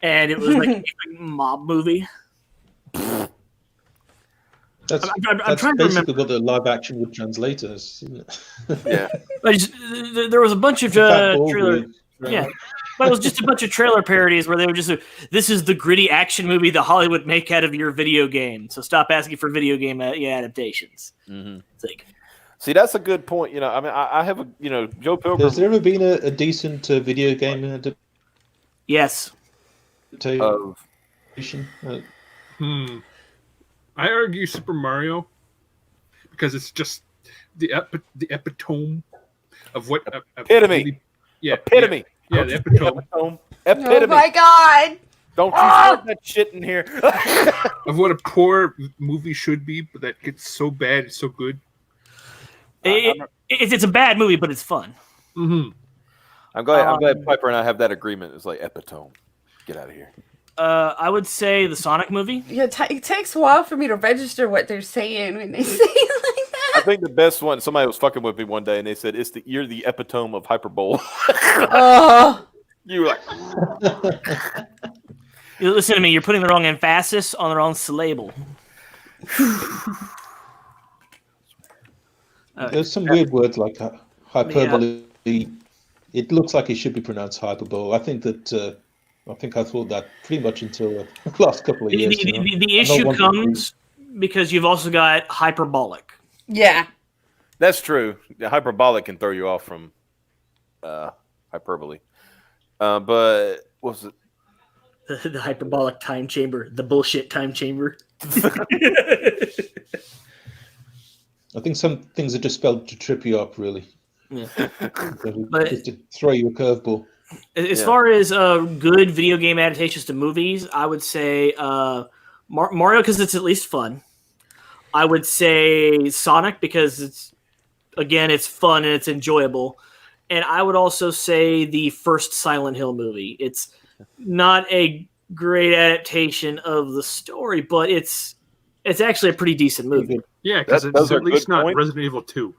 and it was like a mob movie. That's, I'm that's trying to basically remember. what the live action would translate as, isn't it? Yeah. There was a bunch of Fat ball trailer. with- Yeah. But it was just a bunch of trailer parodies where they were just, this is the gritty action movie that Hollywood make out of your video game. So stop asking for video game adaptations. Mm-hmm. It's like, See, that's a good point. I mean, I have a, Joe Pilgrim. Has there ever been a decent video game yes. adaptation? Of I argue Super Mario because it's just the epitome of what epitome. Epitome. Yeah, the epitome Oh Epitome. my god! Don't you start that shit in here. of what a poor movie should be, but that gets so bad, it's so good. It's a bad movie, but it's fun. Mm-hmm. I'm glad Piper and I have that agreement. It's like epitome. Get out of here. I would say the Sonic movie. Yeah, it takes a while for me to register what they're saying when they say it like I that. think the best one. Somebody was fucking with me one day, and they said, "You're the epitome of hyperbole." Oh, You were like, You listen to me. You're putting the wrong emphasis on the wrong syllable. There's some weird words like hyperbole. It looks like it should be pronounced hyperbole. I think I thought that pretty much until the last couple of years. The issue comes because you've also got hyperbolic. yeah. that's true. The hyperbolic can throw you off from hyperbole. But what was it? The hyperbolic time chamber, the bullshit time chamber. I think some things are just spelled to trip you up, really. Yeah. But, just to throw you a curveball. As far as good video game adaptations to movies, I would say Mario because it's at least fun. I would say Sonic because it's fun and it's enjoyable. And I would also say the first Silent Hill movie. It's not a great adaptation of the story, but it's actually a pretty decent movie. Yeah, because Those it's are at least good not points. Resident Evil 2.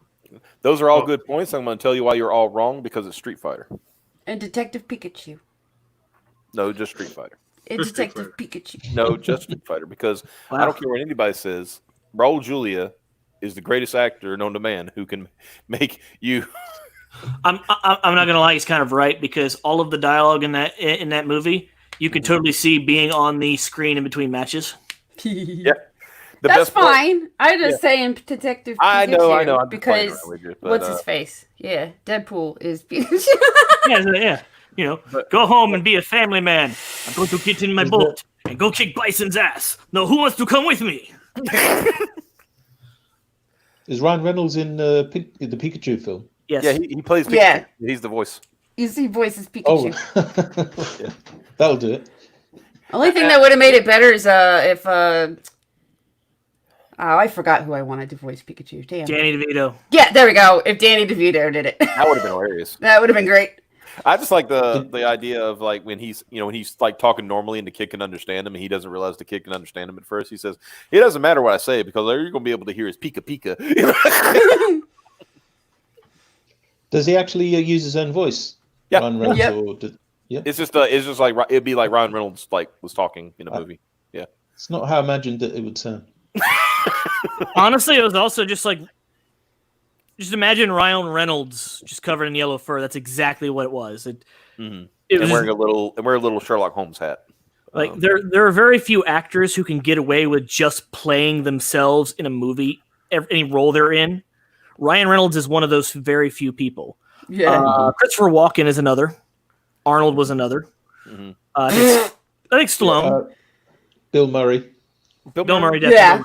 Those are all good points. I'm going to tell you why you're all wrong because it's Street Fighter. And Detective Pikachu. No, just Street Fighter. And Just Street Detective Pikachu. No, just Street Fighter because I Wow. don't care what anybody says. Raul Julia is the greatest actor known to man who can make you. I'm not gonna lie, he's kind of right because all of the dialogue in that movie you could totally see being on the screen in between matches. Yeah. The That's best part- fine. I just saying Detective Pikachu. I know. I'm just because playing around with you, but, what's his face? Yeah, Deadpool is Pikachu. Yeah. Go home and be a family man. I'm going to get in my boat and go kick Bison's ass. No, who wants to come with me? Is Ryan Reynolds in the Pikachu film? Yes. Yeah, he plays. Pikachu. Yeah. He's the voice. You see, voices Oh, Pikachu. that'll do it. Only thing that would have made it better is if I forgot who I wanted to voice Pikachu. Damn. Danny DeVito. Yeah, there we go. If Danny DeVito did it, That would have been hilarious. that would have been great. I just like the idea of like when he's like talking normally and the kid can understand him and he doesn't realize the kid can understand him at first. He says, "It doesn't matter what I say because you're going to be able to hear his Pika Pika." Does he actually use his own voice? Yeah. Ryan Reynolds, Yep. or It's just like it'd be like Ryan Reynolds like was talking in a movie. Yeah. it's not how I imagined that it would sound. Honestly, it was also just imagine Ryan Reynolds just covered in yellow fur. That's exactly what it was. It And was wearing a little Sherlock Holmes hat. like there are very few actors who can get away with just playing themselves in a movie, any role they're in. Ryan Reynolds is one of those very few people. Yeah. Christopher Walken is another. Arnold was another. Mhm. I think Stallone. Bill Murray. Bill Murray definitely. Yeah.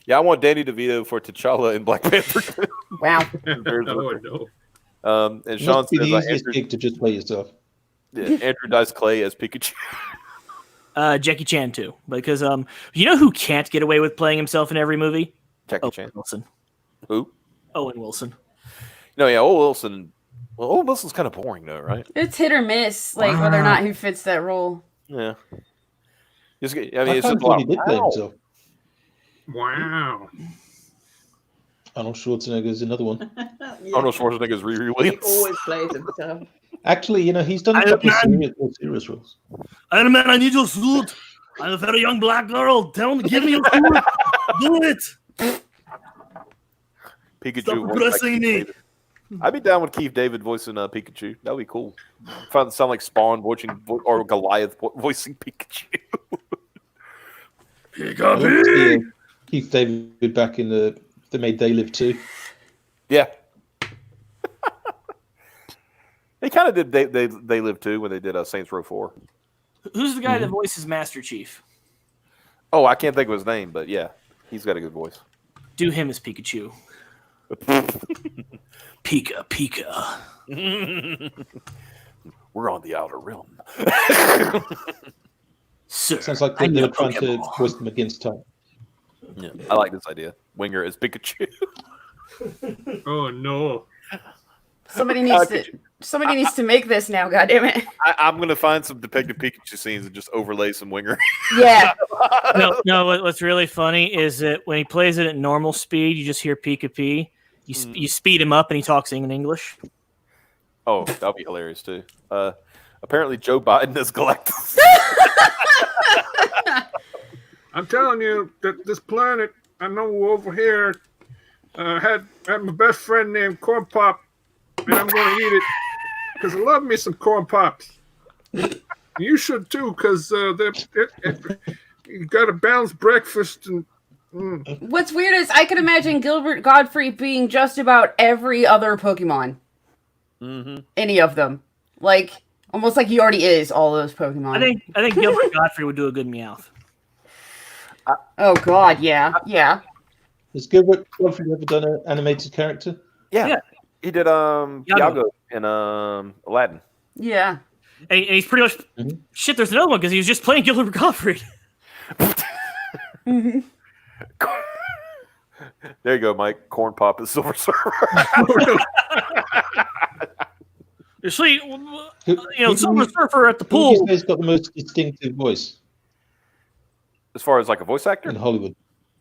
Yeah, I want Danny DeVito for T'Challa in Black Panther. Wow. Oh, no. And Sean Must be says the easiest Andrew, gig to just play yourself. Andrew Dice Clay as Pikachu. Jackie Chan too, because you know who can't get away with playing himself in every movie? Jackie Owen Chan. Wilson. Who? Owen Wilson. No, yeah, Owen Wilson. Well, Owen Wilson's kind of boring though, right? It's hit or miss, like whether or not he fits that role. Yeah. I It's kind just of a thought lot he did play Ow. himself. Wow. Arnold Schwarzenegger is another one. Arnold Schwarzenegger's Riri He Williams. always plays himself. Actually, he's done a couple of serious roles. Iron Man, I need your suit. I'm a very young black girl. Give me your suit. Do it. Pikachu. Stop voiced by pressing Keith me. David. I'd be down with Keith David voicing Pikachu. That'd be cool. Sound like Spawn or Goliath voicing Pikachu. I want to see Keith David back in they made They Live too. Yeah. They kind of did. They Live too when they did Saints Row 4. Who's the guy that voices Master Chief? Oh, I can't think of his name, but yeah, he's got a good voice. Do him as Pikachu. Pika, Pika. We're on the outer rim. Sir, Sounds like I'm they your were trying to Pokemon. voice them against time. Yeah, I like this idea. Winger is Pikachu. Oh no! Somebody needs to make this now. God damn it! I'm gonna find some Detective Pikachu scenes and just overlay some Winger. Yeah. No. What's really funny is that when he plays it at normal speed, you just hear Pika P. You speed him up and he talks in English. Oh, that'll be hilarious too. Apparently, Joe Biden is Galactus. I'm telling you that this planet, I know over here, had my best friend named Corn Pop, and I'm going to eat it because I love me some Corn Pops. You should too, because you got a balanced breakfast and. What's weird is I can imagine Gilbert Godfrey being just about every other Pokemon. Mm-hmm. Any of them, like almost like he already is all those Pokemon. I think Gilbert Godfrey would do a good Meowth. Oh God, yeah. Has Gilbert Godfrey ever done an animated character? Yeah. He did Iago in Aladdin. Yeah. And he's pretty much shit. There's another one because he was just playing Gilbert Godfrey. There you go, Mike. Corn Pop is Silver Surfer. You see, Silver Surfer at the pool. Who's got the most distinctive voice As far as like a voice actor? in Hollywood?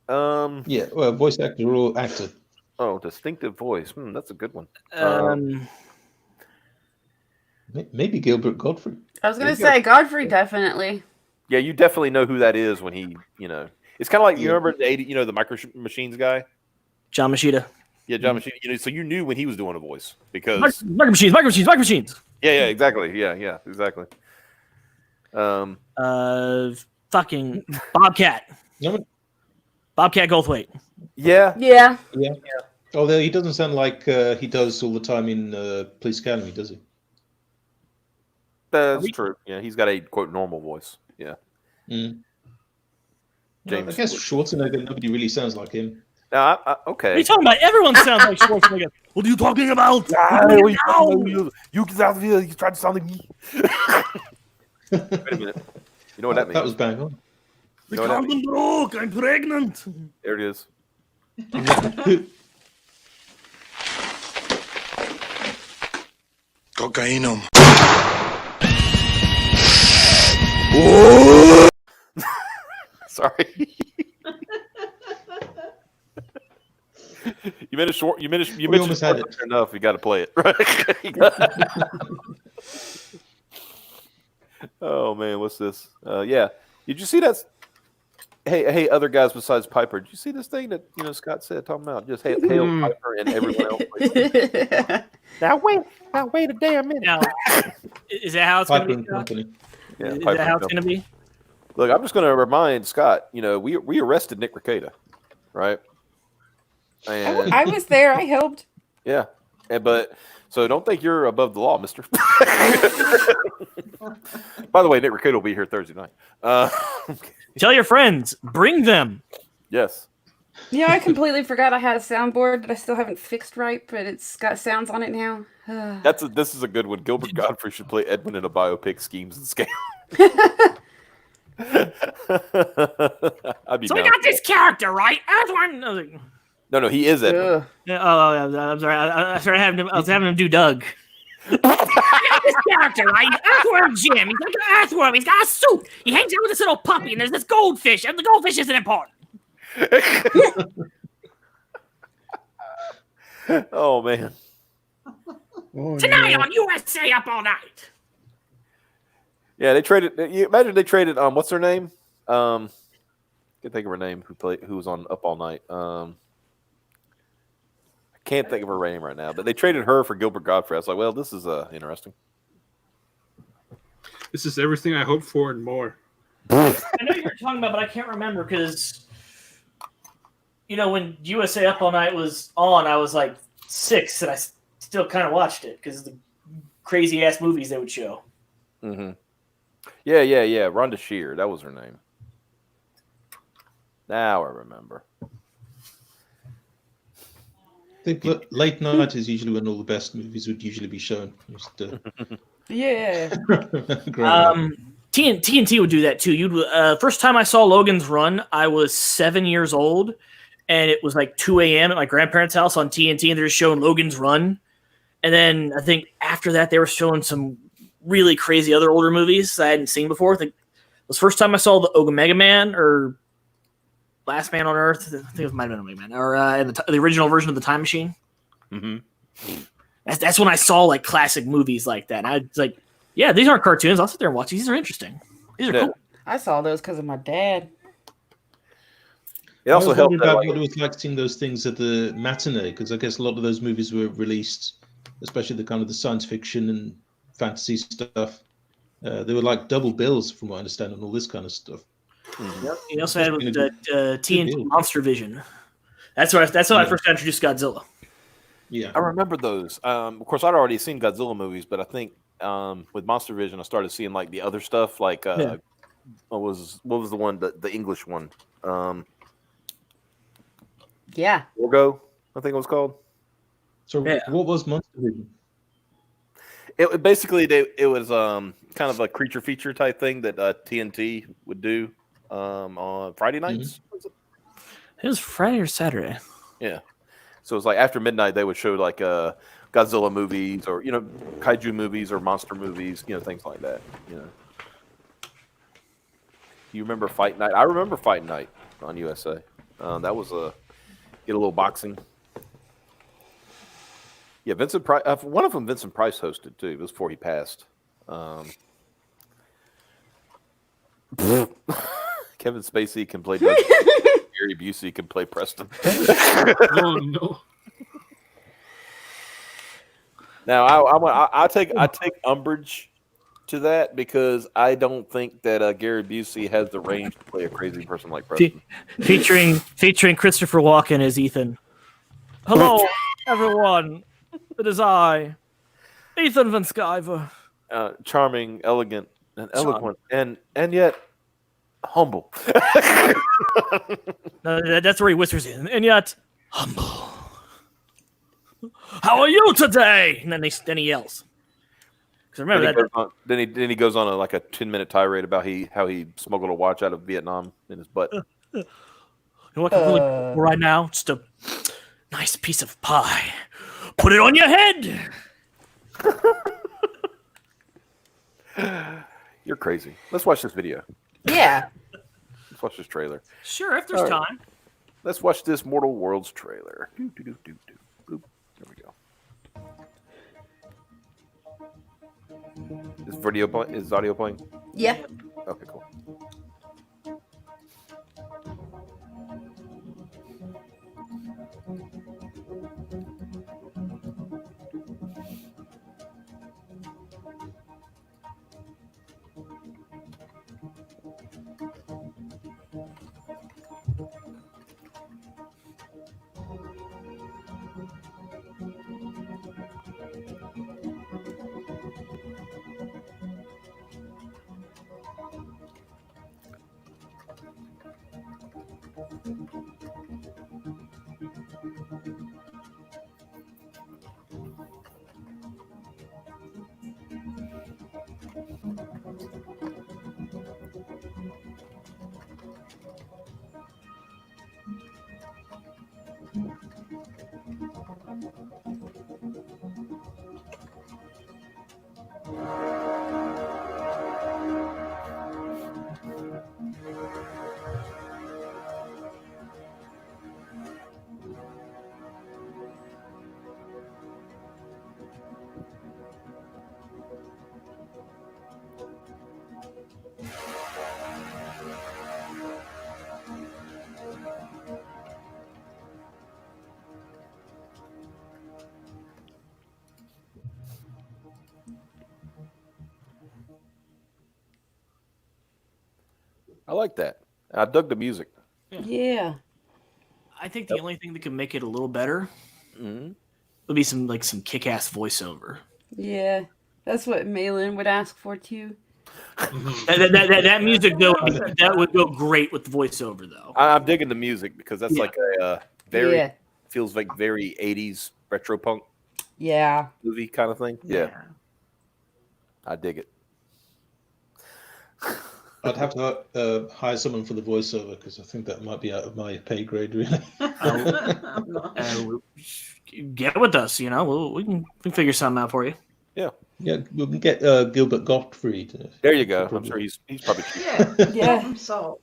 Um, Yeah, well, voice actor or actor. Oh, distinctive voice. That's a good one. Maybe Gilbert Godfrey. I was gonna say Godfrey definitely. Yeah, you definitely know who that is when he, it's kind of like you remember the 80, the Micro Machines guy. John Machida. Yeah, John Machine. So you knew when he was doing a voice because Micro Machines. Yeah, exactly. Yeah, exactly. Fucking Bobcat. Bobcat Goldthwait. Yeah. Although he doesn't sound like he does all the time in Police Academy, does he? That's true. Yeah, he's got a quote normal voice. Yeah. Mm. James. Well, I guess Schwarzenegger, nobody really sounds like him. Okay. What are you talking about? Everyone sounds like Schwarzenegger. What are you talking about? You sound here. You tried to sound like me. Wait a minute. You know what that means? That was bang on. The condom broke. I'm pregnant. There it is. Cocainum. Sorry. You mentioned almost had it. enough. You got to play it, right? Oh man, what's this? Yeah, did you see that? Hey, other guys besides Piper, did you see this thing that Scott said talking about just hail Piper and everyone else? Now wait a damn minute. Now, is that how it's going to be? Company. Yeah, Is Piper that how it's Company. going to be? Look, I'm just going to remind Scott. We arrested Nick Rekieta, right? And I was there. I helped. yeah, but so don't think you're above the law, mister. By the way, Nick Rekieta will be here Thursday night. Tell your friends. Bring them. Yes. Yeah, I completely forgot I had a soundboard that I still haven't fixed right, but it's got sounds on it now. This is a good one. Gilbert Godfrey should play Edwin in a biopic, Schemes and Scams. I'd be So down. we got this character, right? Edwin. No, he is Edwin. Ugh. I'm sorry. I was having him do Doug. I got this character, right? Earthworm Jim. He's like an earthworm. He's got a suit. He hangs out with this little puppy, and there's this goldfish, and the goldfish isn't important. Oh man. Tonight on USA Up All Night. Yeah, they traded. You imagine they traded. What's her name? Can't think of her name. Who was on Up All Night? I can't think of her name right now. But they traded her for Gilbert Gottfried. I was like, well, this is interesting. This is everything I hoped for and more. I know you're talking about, but I can't remember because, when USA Up All Night was on, I was like 6, and I still kind of watched it because of the crazy ass movies they would show. Mm-hmm. Yeah. Rhonda Shear, that was her name. Now I remember. I think late night is usually when all the best movies would usually be shown. Yeah. TNT would do that too. First time I saw Logan's Run, I was 7 years old, and it was like 2 a.m. at my grandparents' house on TNT, and they were showing Logan's Run. And then I think after that, they were showing some really crazy other older movies I hadn't seen before. I think it was the first time I saw the Omega Man or Last Man on Earth. I think it might have been Omega Man, or the original version of the Time Machine. Mm-hmm. That's when I saw like classic movies like that. And I was like, yeah, these aren't cartoons. I'll sit there and watch these. These are interesting. These are cool. I saw those because of my dad. It also helped about what it was like seeing those things at the matinee, because I guess a lot of those movies were released, especially the kind of the science fiction and fantasy stuff. They were like double bills, from what I understand, and all this kind of stuff. Mm-hmm. Yep. He also had TNT Monster Vision. That's how I first got introduced to Godzilla. Yeah, I remember those. Of course, I'd already seen Godzilla movies, but I think with Monster Vision, I started seeing like the other stuff. Like what was the one, the English one? Yeah, Orgo, I think it was called. So what was Monster Vision? It basically it was kind of a creature feature type thing that TNT would do on Friday nights. Mm-hmm. It was Friday or Saturday. Yeah. So it was like after midnight they would show like Godzilla movies or kaiju movies or monster movies, things like that. You remember Fight Night? I remember Fight Night on USA. That was get a little boxing. Yeah, Vincent Price. One of them, Vincent Price hosted too. It was before he passed. Kevin Spacey can play Dutch. Gary Busey can play Preston. Oh no! Now I take umbrage to that because I don't think that Gary Busey has the range to play a crazy person like Preston. Featuring Christopher Walken as Ethan. Hello, everyone. It is I, Ethan Van Sciver. Charming, elegant, and eloquent, and yet humble. That's where he whispers in, and yet humble. How are you today? And then he yells. Because remember that. Then he goes on a 10-minute tirade about how he smuggled a watch out of Vietnam in his butt. You know what? Really right now, just a nice piece of pie. Put it on your head. You're crazy. Let's watch this video. Yeah. Let's watch this trailer. Sure, if there's time. Let's watch this Mortal Worlds trailer. Boop. There we go. Is audio playing? Yeah. Okay, cool. I like that. I dug the music. Yeah. I think the only thing that could make it a little better Mm-hmm. would be some kick-ass voiceover. Yeah. That's what Malin would ask for too. That music though that would go great with the voiceover though. I'm digging the music because that's like a very feels like very 80s retro punk movie kind of thing. Yeah. I dig it. I'd have to hire someone for the voiceover because I think that might be out of my pay grade, really. Get with us, you know. We can figure something out for you. Yeah, we can get Gilbert Gottfried. There you go. I'm sure he's probably cheap. Yeah. So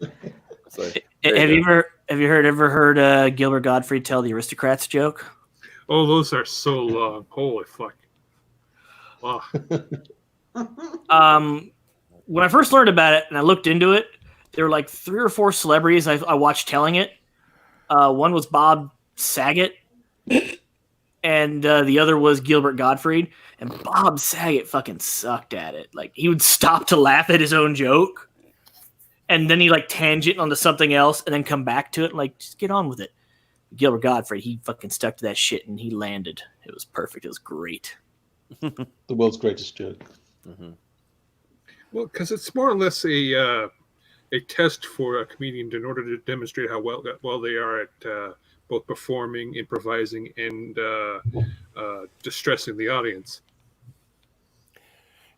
have you ever heard Gilbert Gottfried tell the Aristocrats joke? Oh, those are so long. Holy fuck. Wow. When I first learned about it and I looked into it, there were like 3 or 4 celebrities I watched telling it. One was Bob Saget, and the other was Gilbert Gottfried. And Bob Saget fucking sucked at it. Like, he would stop to laugh at his own joke, and then he like tangent onto something else, and then come back to it. Like, just get on with it. Gilbert Gottfried, he fucking stuck to that shit, and he landed. It was perfect. It was great. The world's greatest joke. Mm-hmm. Well, because it's more or less a test for a comedian in order to demonstrate how well they are at both performing, improvising, and distressing the audience.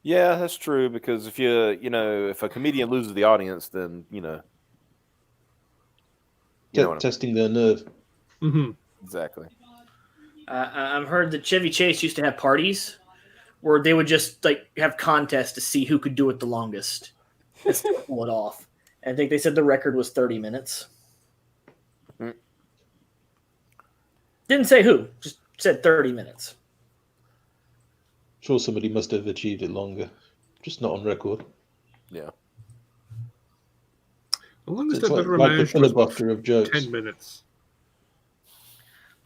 Yeah, that's true. Because if if a comedian loses the audience, then testing their nerve. Mm-hmm. Exactly. I've heard that Chevy Chase used to have parties where they would just like have contests to see who could do it the longest and still pull it off. And I think they said the record was 30 minutes. Mm. Didn't say who, just said 30 minutes. Sure, somebody must have achieved it longer, just not on record. Yeah. The longest It's I've ever like a managed was filibuster of jokes. 10 minutes.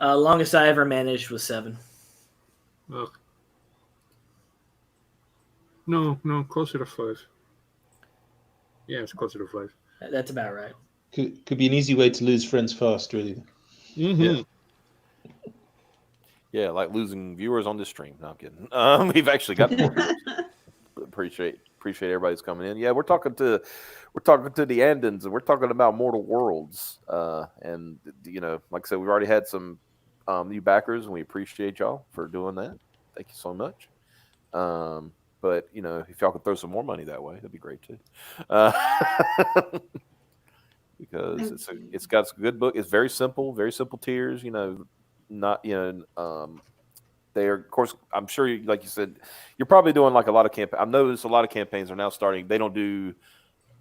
Longest I ever managed was 7. Ugh. No, closer to 5. Yeah, it's closer to 5. That's about right. Could be an easy way to lose friends fast, really. Mm-hmm. Yeah, like losing viewers on this stream. No, I'm kidding. We've actually got more viewers. Appreciate everybody's coming in. Yeah, we're talking to the Andens, and we're talking about Mortal Worlds. And like I said, we've already had some new backers, and we appreciate y'all for doing that. Thank you so much. But if y'all could throw some more money that way, that'd be great too. Because it's got a good book. It's very simple tiers. They're, of course, I'm sure, like you said, you're probably doing like a lot of campaigns. I've noticed a lot of campaigns are now starting. They don't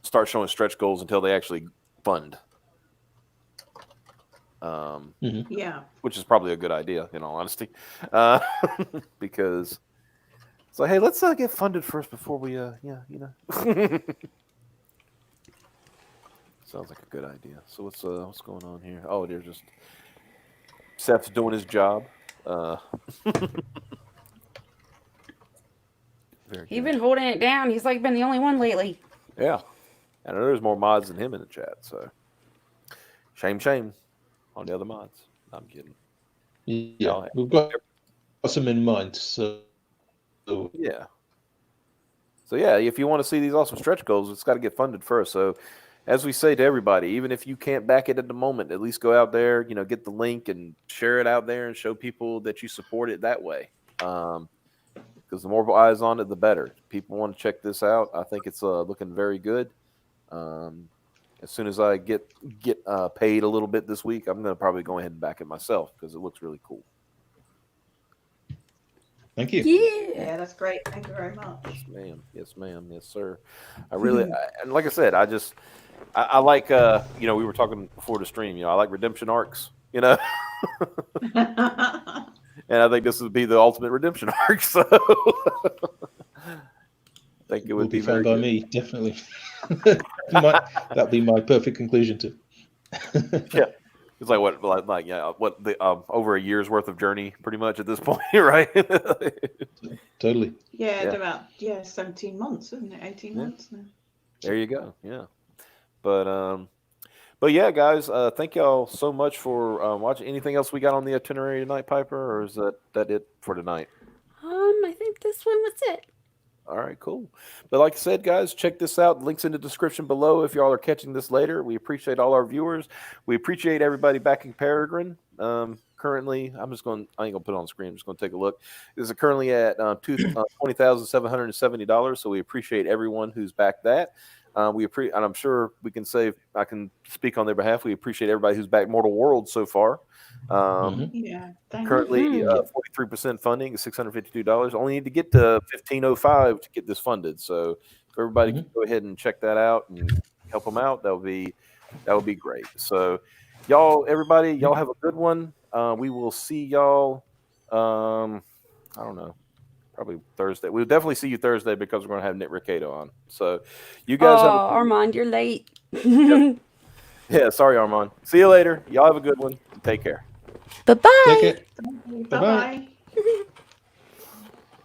start showing stretch goals until they actually fund. yeah, Which is probably a good idea, in all honesty, because it's like, hey, let's get funded first before we, Sounds like a good idea. So what's going on here? Oh, they're just Seth's doing his job. He's been holding it down. He's like been the only one lately. Yeah, I know there's more mods than him in the chat. So shame on the other mods. I'm kidding. Yeah, we've got some in mind. So yeah. So yeah, if you want to see these awesome stretch goals, it's got to get funded first. So as we say to everybody, even if you can't back it at the moment, at least go out there, get the link and share it out there and show people that you support it that way. Because the more eyes on it, the better. People want to check this out. I think it's looking very good. As soon as I get paid a little bit this week, I'm going to probably go ahead and back it myself because it looks really cool. Thank you. Yeah, that's great. Thank you very much. Yes, ma'am. Yes, sir. I really, and like I said, I like, we were talking before the stream, I like redemption arcs, and I think this would be the ultimate redemption arc. So I think it would be found by me, definitely. That'd be my perfect conclusion to. Yeah. It's like over a year's worth of journey, pretty much at this point, right? Totally. Yeah, about 17 months, isn't it? 18 months now. There you go. Yeah. But yeah, guys, thank y'all so much for watching. Anything else we got on the itinerary tonight, Piper, or is that it for tonight? I think this one was it. All right, cool. But like I said, guys, check this out. Links in the description below if y'all are catching this later. We appreciate all our viewers. We appreciate everybody backing Peregrine. Currently, I ain't gonna put it on the screen. I'm just gonna take a look. This is currently at $20,770. So we appreciate everyone who's backed that. And I'm sure I can speak on their behalf. We appreciate everybody who's backed Mortal World so far. Yeah. Currently, 43% funding is $652. Only need to get to 1505 to get this funded. So if everybody can go ahead and check that out and help them out, that would be great. So everybody, y'all have a good one. We will see y'all. I don't know. Probably Thursday. We'll definitely see you Thursday because we're going to have Nick Riccado on. So you guys have Armand, you're late. Yeah, sorry, Armand. See you later. Y'all have a good one. Take care. Bye-bye. Take it. Bye bye.